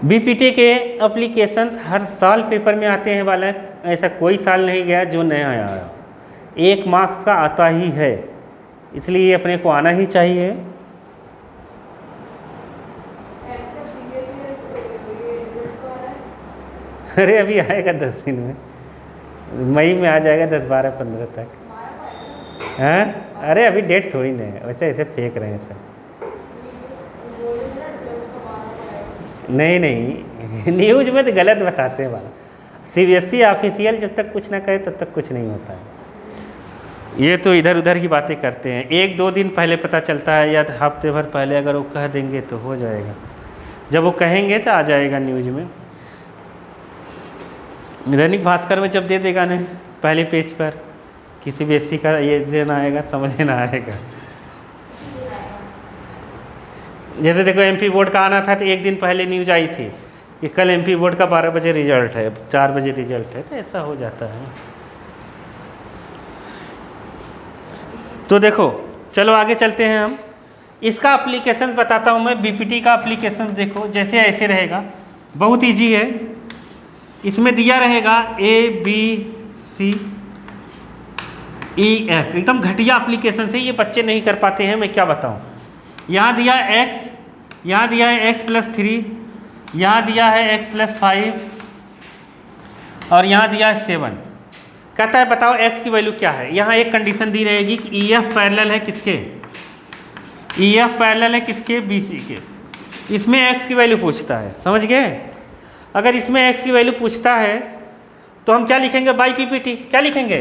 बीपीटी के एप्लीकेशंस हर साल पेपर में आते हैं वाला, ऐसा कोई साल नहीं गया जो नया आया। 1 मार्क्स का आता ही है, इसलिए अपने को आना ही चाहिए। अरे अभी आएगा 10 दिन में, मई में आ जाएगा, 10, 12, 15 तक। हाँ अरे अभी डेट थोड़ी नहीं है, वैसे ऐसे फेंक रहे हैं सर। नहीं नहीं न्यूज में तो गलत बताते हैं वाला। सीबीएसई ऑफिशियल जब तक कुछ ना कहे तब तक कुछ नहीं होता है। ये तो इधर उधर की बातें करते हैं, 1-2 दिन पहले पता चलता है या हफ्ते भर पहले अगर वो कह देंगे तो हो जाएगा। जब वो कहेंगे तो आ जाएगा न्यूज में। दैनिक भास्कर में जब दे देगा ना पहले पेज पर कि सीबीएसई का ये देना आएगा, समझ ना आएगा। जैसे देखो एमपी बोर्ड का आना था तो 1 दिन पहले न्यूज आई थी कि कल एमपी बोर्ड का 12 बजे रिजल्ट है, 4 बजे रिजल्ट है, तो ऐसा हो जाता है। तो देखो चलो आगे चलते हैं हम। इसका एप्लीकेशन बताता हूँ मैं। बीपीटी का एप्लीकेशन देखो जैसे ऐसे रहेगा, बहुत इजी है। इसमें दिया रहेगा ABCEF, एकदम घटिया एप्लीकेशन से, ये बच्चे नहीं कर पाते हैं, मैं क्या बताऊँ। यहाँ दिया x, यहाँ दिया है x+3, यहाँ दिया है x+5 और यहाँ दिया है 7। कहता है बताओ x की वैल्यू क्या है। यहाँ एक कंडीशन दी रहेगी कि EF पैरेलल है किसके, ई एफ पैरेलल है किसके, बी सी के। इसमें एक्स की वैल्यू पूछता है, समझ गए। अगर इसमें एक्स की वैल्यू पूछता है तो हम क्या लिखेंगे, बाई पी पी टी। क्या लिखेंगे,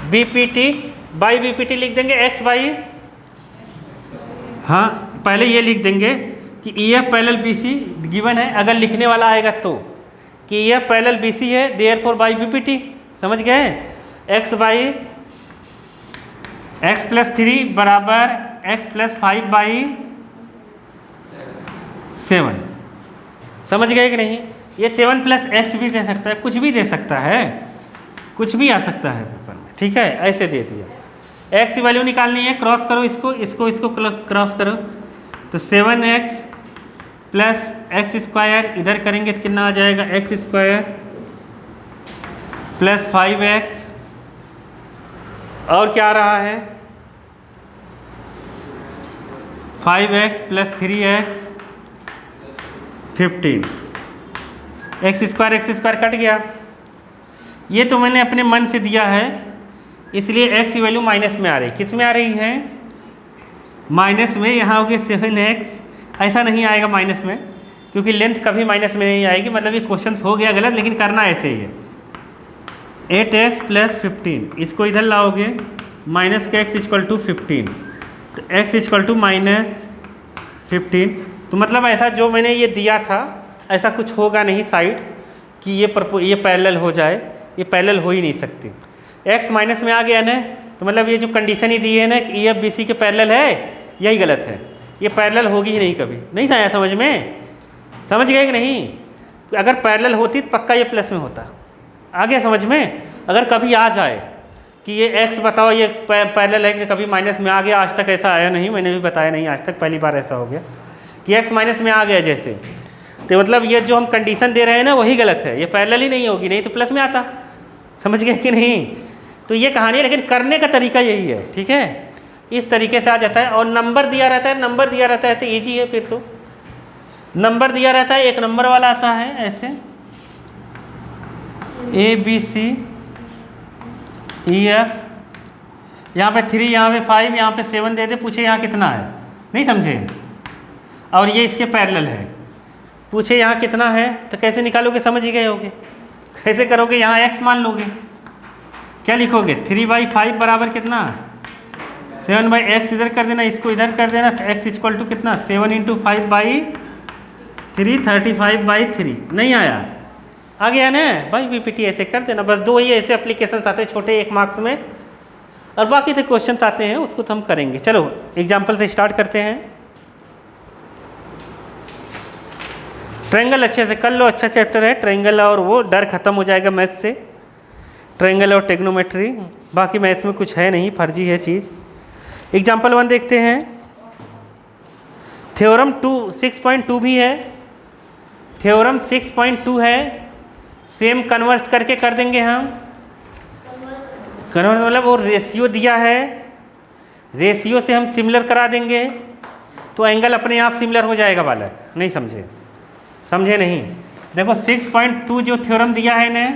B P T by B P T लिख देंगे, एक्स बाई, हाँ पहले ये लिख देंगे कि E F parallel B C given है। अगर लिखने वाला आएगा तो कि E F parallel B C है, therefore by B P T. समझ गए, एक्स बाई एक्स प्लस 3 बराबर एक्स प्लस 5 बाई 7। समझ गए कि नहीं। ये 7 प्लस एक्स भी दे सकता है, कुछ भी दे सकता है, कुछ भी आ सकता है पेपर में, ठीक है। ऐसे दे दिया, एक्स की वैल्यू निकालनी है, क्रॉस करो इसको इसको इसको क्रॉस करो तो 7x प्लस एक्स स्क्वायर, इधर करेंगे तो कितना आ जाएगा, एक्स स्क्वायर प्लस 5x, और क्या आ रहा है 5x plus 3x 15, x square cut गया। ये तो मैंने अपने मन से दिया है, इसलिए x की वैल्यू माइनस में आ रही। किस में आ रही है, माइनस में। यहाँ हो गया 7x, ऐसा नहीं आएगा माइनस में, क्योंकि लेंथ कभी माइनस में नहीं आएगी। मतलब ये क्वेश्चन हो गया गलत, लेकिन करना ऐसे ही है। 8x प्लस 15, इसको इधर लाओगे, माइनस का x इक्वल टू 15, तो x इक्वल टू माइनस 15। तो मतलब ऐसा जो मैंने ये दिया था ऐसा कुछ होगा नहीं साइड कि ये पैरेलल हो जाए, ये पैरेलल हो ही नहीं सकती। x माइनस में आ गया ना, तो मतलब ये जो कंडीशन ही दी है ना कि ई एफ बी सी के पैरेलल है, यही गलत है। ये पैरेलल होगी ही नहीं कभी, नहीं आया समझ में, समझ गए कि नहीं। अगर पैरेलल होती तो पक्का ये प्लस में होता। आ गया समझ में। अगर कभी आ जाए कि ये x बताओ ये पैरेलल है कि कभी माइनस में आ गया, आज तक ऐसा आया नहीं, मैंने भी बताया नहीं आज तक, पहली बार ऐसा हो गया कि x माइनस में आ गया जैसे, तो मतलब ये जो हम कंडीशन दे रहे हैं ना वही गलत है, ये पैरेलल ही नहीं होगी, नहीं तो प्लस में आता। समझ गए कि नहीं। तो ये कहानी है, लेकिन करने का तरीका यही है, ठीक है। इस तरीके से आ जाता है, और नंबर दिया रहता है, नंबर दिया रहता है तो ईजी है। फिर तो नंबर दिया रहता है, एक नंबर वाला आता है ऐसे ए बी सी ई एफ, यहाँ पे 3, यहाँ पे 5, यहाँ पे 7 दे दे, पूछे यहाँ कितना है, नहीं समझे। और ये इसके पैरेलल है, पूछे यहाँ कितना है, तो कैसे निकालोगे, समझ ही गए होगे। कैसे करोगे, यहाँ x मान लोगे, क्या लिखोगे 3/5 बराबर कितना 7/x, इधर कर देना, इसको इधर कर देना, तो x इक्वल टू कितना 7 × 5/3 35/3। नहीं आया, आ गया ना भाई, बीपीटी ऐसे कर देना बस। 2 ही ऐसे एप्लीकेशन आते हैं छोटे 1 मार्क्स में, और बाकी तो क्वेश्चन आते हैं उसको तो हम करेंगे। चलो एग्जाम्पल से स्टार्ट करते हैं। ट्रायंगल अच्छे से कर लो, अच्छा चैप्टर है ट्रायंगल, और वो डर खत्म हो जाएगा मैथ्स से, ट्रायंगल और टेग्नोमेट्री। बाकी मैथ्स में कुछ है नहीं, फर्जी है चीज़। एग्जाम्पल 1 देखते हैं। थ्योरम 6.2 भी है, थ्योरम 6.2 है, सेम कन्वर्स करके कर देंगे हम। कन्वर्स मतलब वो रेशियो दिया है, रेशियो से हम सिमिलर करा देंगे तो एंगल अपने आप सिमिलर हो जाएगा बालक। नहीं समझे, समझे नहीं। देखो 6.2 जो थ्योरम दिया है ने,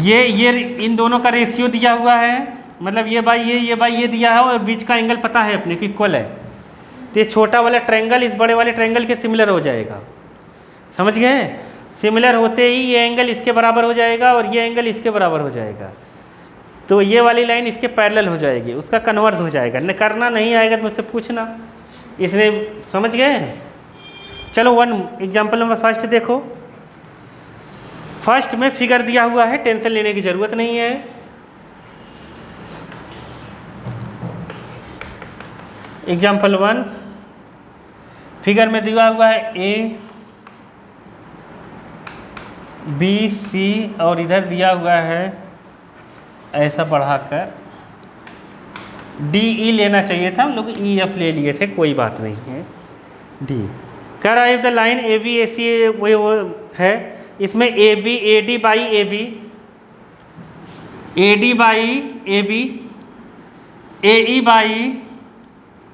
ये इन दोनों का रेशियो दिया हुआ है, मतलब ये बाई ये दिया है, और बीच का एंगल पता है अपने को इक्वल है, तो ये छोटा वाला ट्रायंगल इस बड़े वाले ट्रायंगल के सिमिलर हो जाएगा। समझ गए, सिमिलर होते ही ये एंगल इसके बराबर हो जाएगा और ये एंगल इसके बराबर हो जाएगा, तो ये वाली लाइन इसके पैरेलल हो जाएगी, उसका कन्वर्स हो जाएगा। न करना नहीं आएगा तो मुझसे पूछना, इसने समझ गए। चलो 1 एग्जाम्पल नंबर 1 देखो। फर्स्ट में फिगर दिया हुआ है, टेंशन लेने की ज़रूरत नहीं है। एग्जाम्पल 1 फिगर में दिया हुआ है ए बी सी, और इधर दिया हुआ है ऐसा बढ़ाकर डी ई लेना चाहिए था, हम लोग ई एफ ले लिए थे, कोई बात नहीं है। डी कह रहा है the line A B A C वो है, इसमें A B A D by A B, A D by A B, A E by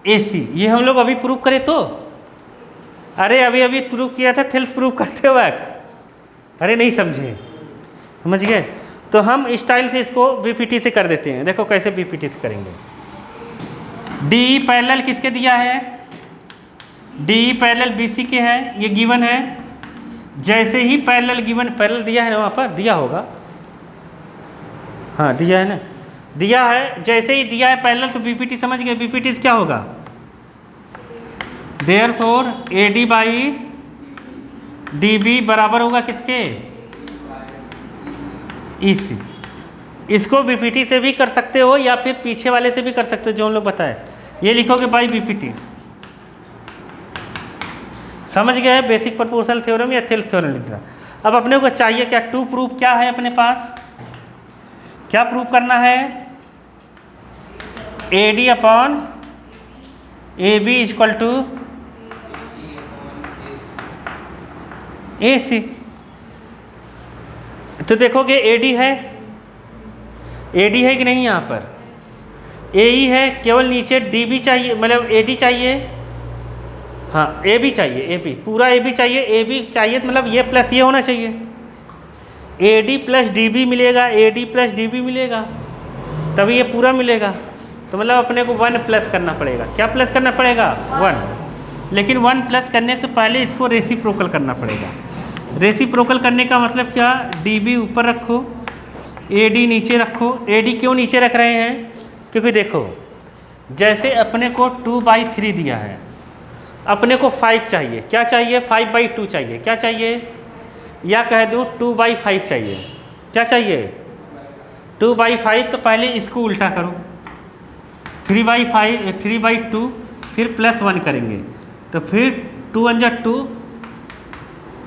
A C, ये हम लोग अभी प्रूव करें तो, अरे अभी प्रूव किया था थेल्स प्रूव करते वक्त, अरे नहीं समझे, समझ गए। तो हम स्टाइल से इसको बीपीटी से कर देते हैं। देखो कैसे बीपीटी से करेंगे। डी पैरेलल किसके दिया है, डी पैरेलल बीसी के है, ये गिवन है। जैसे ही पैरेलल गिवन, पैरेलल दिया है ना, वहाँ पर दिया होगा, हाँ दिया है ना, दिया है। जैसे ही दिया है पैरेलल तो बीपीटी समझ गए, बीपीटी क्या होगा, देयरफॉर एडी बाई डीबी बराबर होगा किसके, ईसी। इसको बीपीटी से भी कर सकते हो या फिर पीछे वाले से भी कर सकते हो, जो हम लोग बताए। ये लिखोगे बाई बीपीटी। समझ गए बेसिक प्रोपोर्शनल थ्योरम या थेल्स थ्योरम लिख रहा। अब अपने को चाहिए क्या, टू प्रूफ क्या है अपने पास, क्या प्रूफ करना है, A D upon A B equal to A C. तो देखोगे ए डी है, ए डी है कि नहीं, यहाँ पर ए ई है, केवल नीचे डी बी चाहिए, मतलब ए डी चाहिए, हाँ ए बी चाहिए, ए बी पूरा ए बी चाहिए, ए बी चाहिए तो मतलब ये प्लस ये होना चाहिए, A D plus D B मिलेगा, A D plus D B मिलेगा, तभी ये पूरा मिलेगा। तो मतलब अपने को 1 प्लस करना पड़ेगा। क्या प्लस करना पड़ेगा, 1। लेकिन 1 प्लस करने से पहले इसको रेसिप्रोकल करना पड़ेगा। रेसिप्रोकल करने का मतलब क्या, डी बी ऊपर रखो, ए डी नीचे रखो। ए डी क्यों नीचे रख रहे हैं, क्योंकि देखो जैसे अपने को 2/3 दिया है, अपने को 5 चाहिए, क्या चाहिए, 5/2 चाहिए, क्या चाहिए, या कह दूँ 2/5 चाहिए, क्या चाहिए 2/5। तो पहले इसको उल्टा करो, 3/5 3/2, फिर +1 करेंगे तो फिर 2 × 2,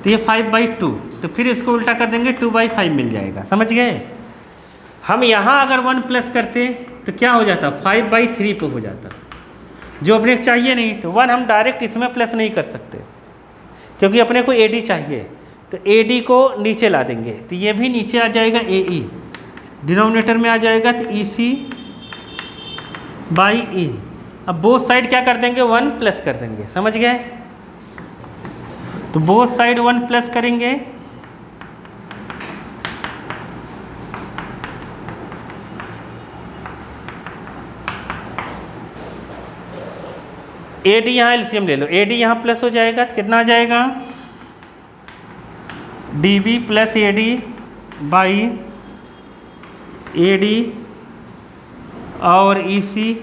तो ये 5/2, तो फिर इसको उल्टा कर देंगे 2/5 मिल जाएगा। समझ गए। हम यहाँ अगर 1 प्लस करते तो क्या हो जाता, 5/3 पे हो जाता, जो अपने को चाहिए नहीं। तो 1 हम डायरेक्ट इसमें प्लस नहीं कर सकते, क्योंकि अपने को ए डी चाहिए। तो ए डी को नीचे ला देंगे, तो ये भी नीचे आ जाएगा, ए ई डिनोमिनेटर में आ जाएगा, तो ई सी बाई ई। अब बोथ साइड क्या कर देंगे, 1 प्लस कर देंगे। समझ गए। तो बोथ साइड 1 प्लस करेंगे, ए डी यहाँ एलसीएम ले लो, ए डी यहाँ प्लस हो जाएगा तो कितना आ जाएगा, D B plus A D by A D और E C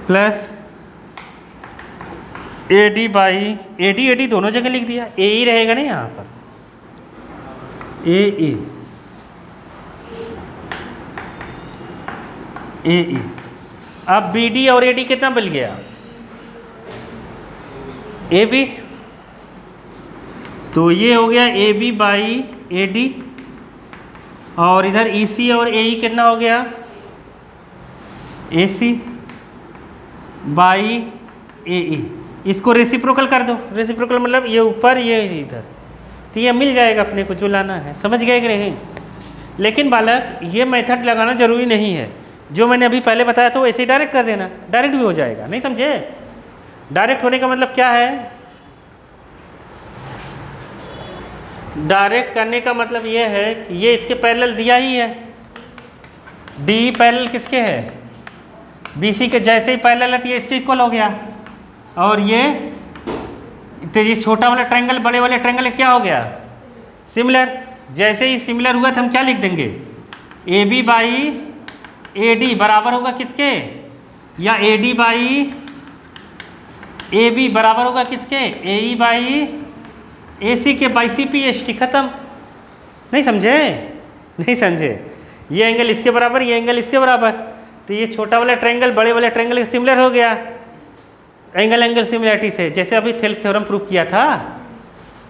plus A D by A D दोनों जगह लिख दिया, ए ही रहेगा ना यहाँ पर, ए ई। अब बी डी और ए डी कितना बन गया, ए बी। तो ये हो गया A B by A D, और इधर ई सी और ए ई कितना हो गया, ए सी बाई ए ई। इसको रेसिप्रोकल कर दो, रेसिप्रोकल मतलब ये ऊपर ये इधर, तो ये मिल जाएगा अपने को जो लाना है। समझ गए कि नहीं। लेकिन बालक ये मेथड लगाना जरूरी नहीं है, जो मैंने अभी पहले बताया था वो ऐसे ही डायरेक्ट कर देना, डायरेक्ट भी हो जाएगा। नहीं समझे। डायरेक्ट होने का मतलब क्या है, डायरेक्ट करने का मतलब ये है कि ये इसके पैरेलल दिया ही है, डी पैरेलल किसके है, बीसी के। जैसे ही पैरेलल है तो ये इसके इक्वल हो गया, और ये तो ये छोटा वाला ट्रायंगल बड़े वाले ट्रायंगल क्या हो गया, सिमिलर। जैसे ही सिमिलर हुआ तो हम क्या लिख देंगे, A B by A D बराबर होगा किसके, या A D by A B बराबर होगा किसके, A E by A C के, by C P S T. खत्म। नहीं समझे, नहीं समझे। ये एंगल इसके बराबर, ये एंगल इसके बराबर, तो ये छोटा वाला ट्रायंगल बड़े वाले ट्रायंगल के सिमिलर हो गया एंगल एंगल सिमिलरिटी से, जैसे अभी थेल्स थ्योरम प्रूफ किया था।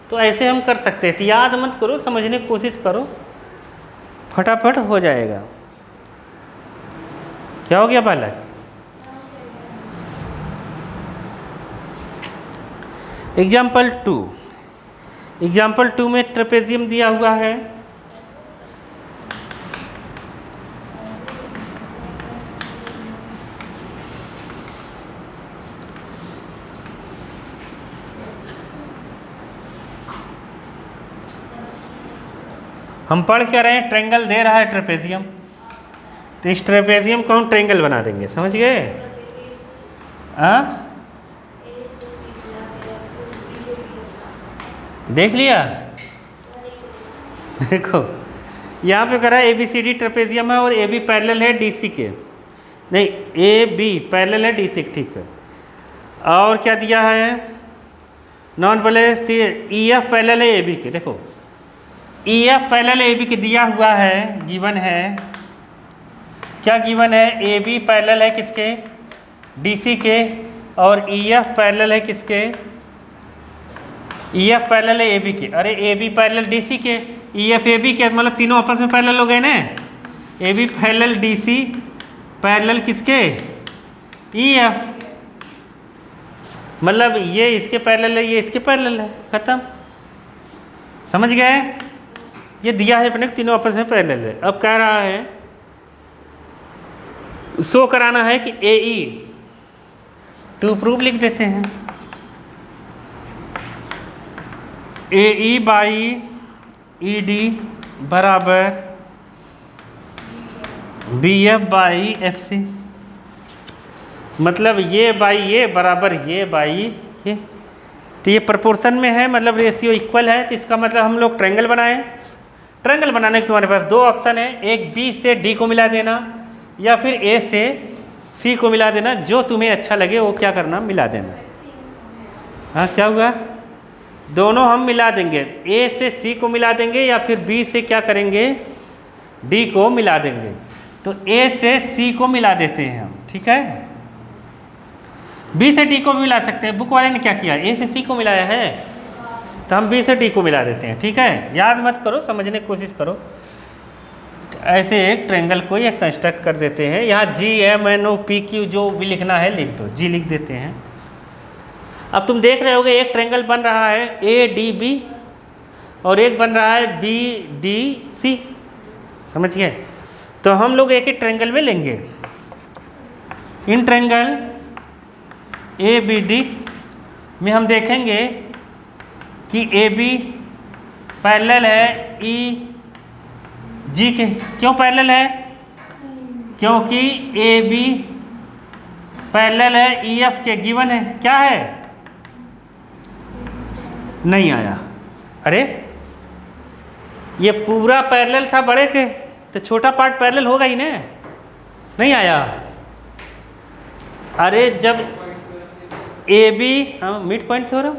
तो ऐसे हम कर सकते हैं। तो याद मत करो, समझने की कोशिश करो, फटाफट हो जाएगा। क्या हो गया बालक, एग्जाम्पल 2। एग्जाम्पल 2 में ट्रेपेजियम दिया हुआ है, हम पढ़ क्या रहे हैं, ट्रायंगल दे रहा है ट्रेपेजियम, तो इस ट्रेपेजियम को हम ट्रायंगल बना देंगे, समझ गए? देख लिया? देखो यहाँ पे करा ABCD ट्रेपेजियम है और AB पैरेलल है DC के, नहीं AB पैरेलल है DC, ठीक है। और क्या दिया है? नॉन पैरेलल EF पैरेलल है AB के। देखो EF पैरेलल AB के दिया हुआ है, गिवन है, क्या गिवन है? AB पैरेलल है किसके? DC के। और EF पैरेलल है किसके? EF पैरेलल है AB के। अरे AB पैरेलल DC के, EF AB के, मतलब तीनों आपस में पैरेलल हो गए ना। AB पैरेलल DC पैरेलल किसके? EF, मतलब ये इसके पैरेलल है, ये इसके पैरेलल है, खत्म। समझ गए? ये दिया है अपने तीनों आपस में पैरेलल है। अब कह रहा है शो कराना है कि AE, टू प्रूफ लिख देते हैं, AE बाई ED बराबर BF बाई FC, मतलब ये बाई ये बराबर ये बाई ये, तो ये प्रोपोर्शन में है, मतलब रेशियो इक्वल है। तो इसका मतलब हम लोग ट्रायंगल बनाएं। ट्रायंगल बनाने के तुम्हारे पास दो ऑप्शन है, एक B से D को मिला देना या फिर A से C को मिला देना, जो तुम्हें अच्छा लगे वो क्या करना, मिला देना। हाँ क्या हुआ? दोनों हम मिला देंगे, A से C को मिला देंगे या फिर B से क्या करेंगे, D को मिला देंगे। तो A से C को मिला देते हैं हम, ठीक है। B से D को भी मिला सकते हैं, बुक वाले ने क्या किया, A से C को मिलाया है, तो हम B से D को मिला देते हैं, ठीक है। याद मत करो, समझने की कोशिश करो। ऐसे एक ट्रायंगल को ये कंस्ट्रक्ट कर देते हैं। यहाँ GMNOPQ जो भी लिखना है लिख दो, G लिख देते हैं। अब तुम देख रहे होगे एक ट्रायंगल बन रहा है ADB और एक बन रहा है BDC, समझ गए? तो हम लोग एक एक ट्रायंगल में लेंगे। इन ट्रायंगल ABD में हम देखेंगे कि AB पैरेलल है EG के। क्यों पैरेलल है? क्योंकि AB पैरेलल है EF के, गिवन है। क्या है? नहीं आया। अरे ये पूरा पैरेलल था बड़े के, तो छोटा पार्ट पैरेलल होगा ही ना, नहीं आया। अरे जब AB मिड पॉइंट से हो रहा,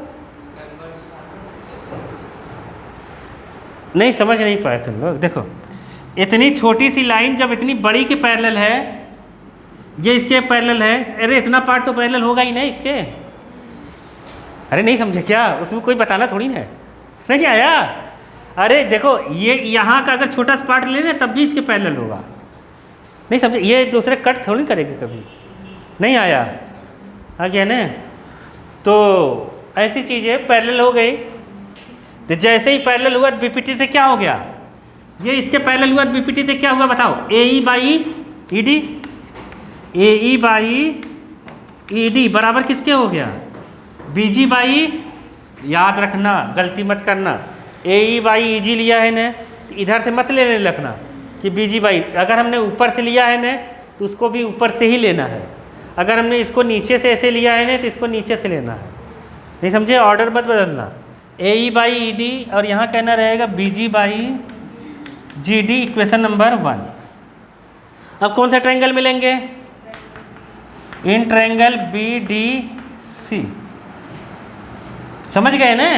नहीं समझ नहीं पाए तुम लोग। देखो इतनी छोटी सी लाइन जब इतनी बड़ी के पैरेलल है, ये इसके पैरेलल है, अरे इतना पार्ट तो पैरेलल होगा ही ना इसके। अरे नहीं समझे क्या? उसमें कोई बताना थोड़ी ना, नहीं आया। अरे देखो ये यहाँ का अगर छोटा सा पार्ट ले लें तब भी इसके पैरेलल होगा, नहीं समझे? ये दूसरे कट थोड़ी करेंगे कभी, नहीं आया, आ गया ना। तो ऐसी चीज़ें पैरेलल हो गई। तो जैसे ही पैरेलल हुआ BPT से क्या हो गया, ये इसके पैरेलल हुआ BPT से क्या हुआ बताओ, AE by ED, AE by ED बराबर किसके हो गया, BG बाई, याद रखना गलती मत करना, AE बाई EG लिया है ना, इधर से मत लेने लगना कि BG बाई, अगर हमने ऊपर से लिया है ना तो उसको भी ऊपर से ही लेना है, अगर हमने इसको नीचे से ऐसे लिया है ना तो इसको नीचे से लेना है, नहीं समझे? ऑर्डर मत बदलना। AE बाई ED और यहाँ कहना रहेगा BG by GD, equation number 1। अब कौन सा ट्रायंगल मिलेंगे? इन ट्रायंगल BDC, समझ गए ना?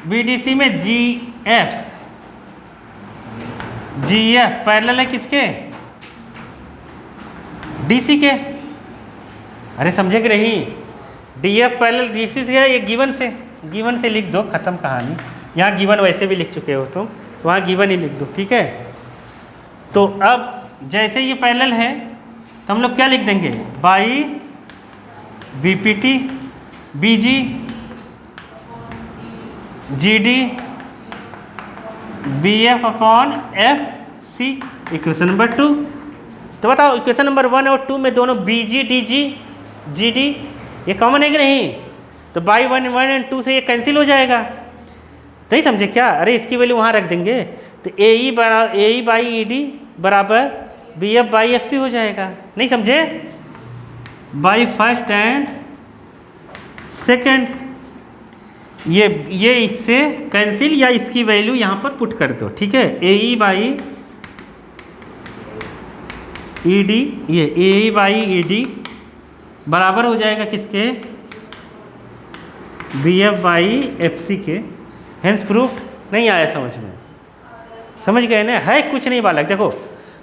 BDC में GF पैरेलल है किसके, DC के। अरे समझे कि नहीं? DF पैरेलल DC से है, ये गिवन से लिख दो, खत्म कहानी। यहाँ गिवन वैसे भी लिख चुके हो तुम, तो वहाँ गिवन ही लिख दो, ठीक है। तो अब जैसे ये पैरेलल है तो हम लोग क्या लिख देंगे, by BPT BG GD BF upon FC, equation number 2। तो बताओ इक्वेशन नंबर 1 और 2 में दोनों BG DG GD ये कॉमन है कि नहीं? तो बाई 1 एंड 2 से ये कैंसिल हो जाएगा, नहीं समझे क्या? अरे इसकी वैल्यू वहाँ रख देंगे। तो AE बाई ED बराबर B F by F C हो जाएगा, नहीं समझे? बाई फर्स्ट एंड सेकेंड, ये इससे कैंसिल या इसकी वैल्यू यहाँ पर पुट कर दो, ठीक है। ए ई बाई ई डी, ये ए ई बाई ई डी बराबर हो जाएगा किसके? B F by F C के। Hence proof. नहीं आया समझ में? समझ गए ना? है कुछ नहीं बालक, देखो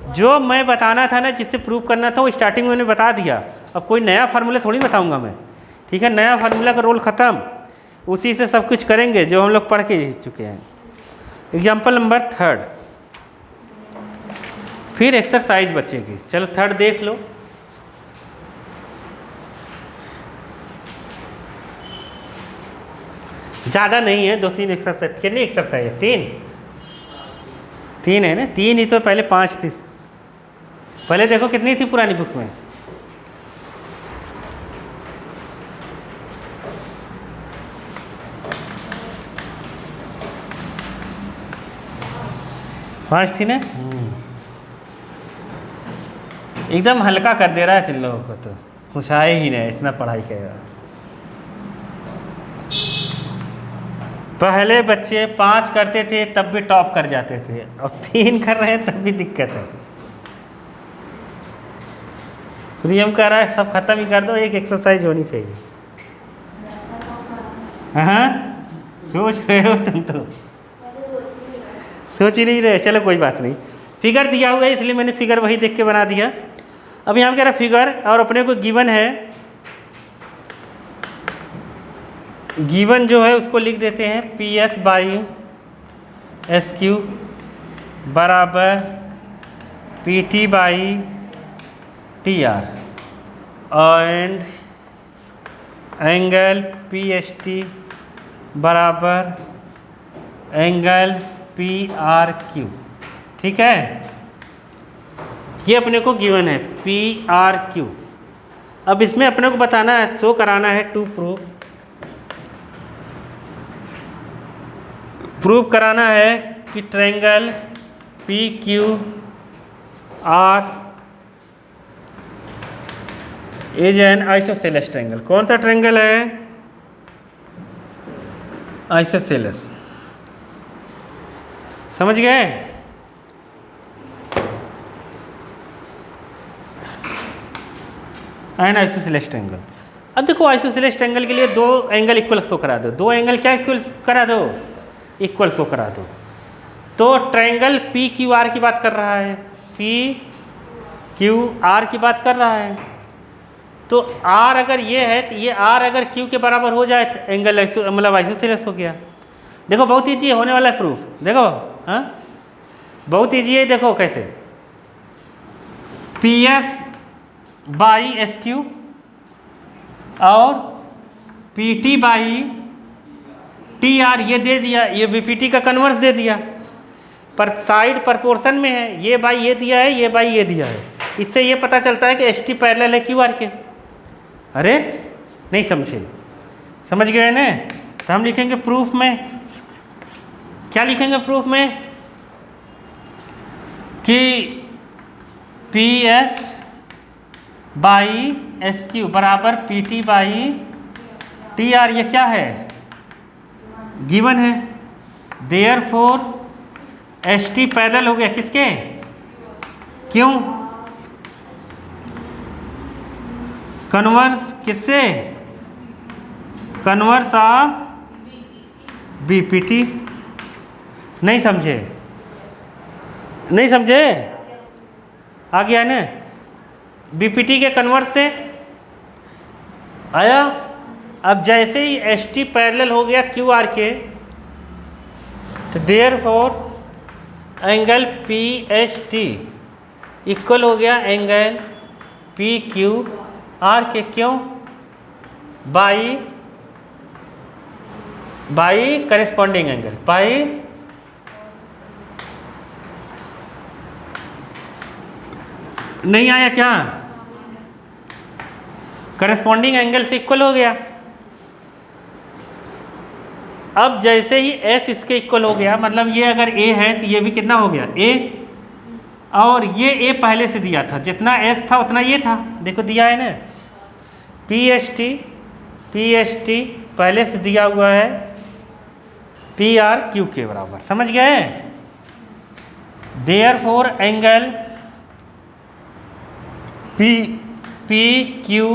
जो मैं बताना था ना, जिससे प्रूफ करना था, वो स्टार्टिंग में मैंने बता दिया। अब कोई नया फार्मूला थोड़ी बताऊंगा मैं, ठीक है। नया फार्मूला का रोल ख़त्म, उसी से सब कुछ करेंगे जो हम लोग पढ़ के चुके हैं। एग्जाम्पल नंबर 3, फिर एक्सरसाइज बचेगी। चलो 3 देख लो। ज़्यादा नहीं है, 2-3 एक्सरसाइज। कितनी एक्सरसाइज है? 3 है ना? 3 ही तो, पहले 5 थी। पहले देखो कितनी थी पुरानी बुक में। पाँच थी ना? एकदम हल्का कर दे रहा है तुम लोगों को, तो कुछ आए ही नहीं, इतना पढ़ाई करेगा। पहले बच्चे 5 करते थे तब भी टॉप कर जाते थे, और 3 कर रहे हैं तब भी दिक्कत है। प्रियम कह रहा है सब खत्म ही कर दो, एक एक्सरसाइज होनी चाहिए। हाँ सोच रहे हो तुम, तो सोच ही नहीं रहे। चलो कोई बात नहीं, फिगर दिया हुआ है इसलिए मैंने फिगर वही देख के बना दिया। अब यहाँ कह रहा फिगर, और अपने को गिवन है, गिवन जो है उसको लिख देते हैं P S by S Q बराबर P T by T R, and angle P S T बराबर एंगल पी आर क्यू, ठीक है। ये अपने को गिवन है पी आर क्यू। अब इसमें अपने को बताना है, शो कराना है टू प्रूव कराना है कि triangle P Q are is an isosceles triangle. कौन सा ट्रायंगल है? आइसोसेलेस। समझ गए? N isosceles triangle. अब देखो आइसोसेलेस ट्रायंगल के लिए 2 एंगल इक्वल शो करा दो। 2 एंगल क्या इक्वल करा दो? इक्वल शो करा दो। तो ट्रायंगल पी क्यू आर की बात कर रहा है, पी क्यू आर की बात कर रहा है। तो आर अगर ये है, तो ये आर अगर क्यू के बराबर हो जाए तो एंगल मतलब आइसोसेलेस हो गया। देखो बहुत ईजी होने वाला है प्रूफ। देखो हाँ बहुत ईजी है। देखो कैसे, P S by S Q और P T by T R ये दे दिया, ये बी पी टी का कन्वर्स दे दिया, पर साइड प्रपोर्शन में है। ये बाई ये दिया है, ये बाई ये दिया है। इससे ये पता चलता है कि एस टी पैरेलल है क्यू आर के। अरे नहीं समझे? समझ गए ना? तो हम लिखेंगे प्रूफ में, क्या लिखेंगे प्रूफ में? कि P S by S Q बराबर P T by T R, ये क्या है? गिवन है। देयरफॉर एस टी पैरेलल हो गया किसके? क्यों? कन्वर्स किससे? Converse of B P T. नहीं समझे? नहीं समझे? आ गया ना? बी पी टी के कन्वर्स से आया। अब जैसे ही एस टी पैरेलल हो गया क्यू आर के, तो therefore angle P S T equal हो गया एंगल पी क्यू आर के। क्यों? बाई करेस्पॉन्डिंग एंगल, बाई नहीं आया क्या? करेस्पॉन्डिंग एंगल से इक्वल हो गया। अब जैसे ही एस इसके इक्वल हो गया, मतलब ये अगर ए है तो ये भी कितना हो गया? ए। और ये ए पहले से दिया था, जितना एस था उतना ये था, देखो दिया है ना, पी एस टी पहले से दिया हुआ है पी आर क्यू के बराबर, समझ गए। Therefore angle P Q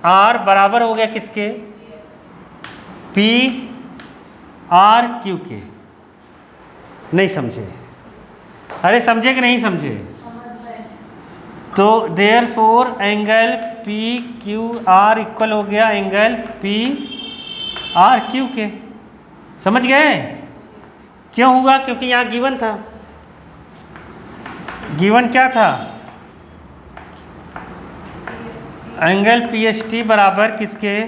R बराबर हो गया किसके, पी आर क्यू के। नहीं समझे? अरे समझे कि नहीं समझे? तो therefore angle P Q are equal हो गया एंगल पी आर क्यू के, समझ गए? क्यों हुआ? क्योंकि यहाँ गिवन था। गिवन क्या था? एंगल पी एस टी बराबर किसके,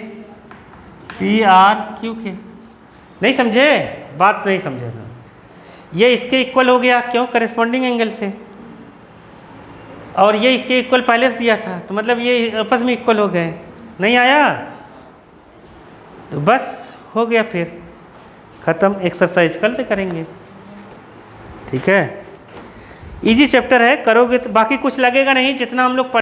पी आर क्यू के। नहीं समझे? बात नहीं समझे ना। ये इसके इक्वल हो गया, क्यों? करेस्पॉन्डिंग एंगल से। और ये इसके इक्वल पहले से दिया था, तो मतलब ये आपस में इक्वल हो गए। नहीं आया? तो बस हो गया, फिर ख़त्म। एक्सरसाइज कल से करेंगे, ठीक है। इजी चैप्टर है, करोगे तो बाकी कुछ लगेगा नहीं, जितना हम लोग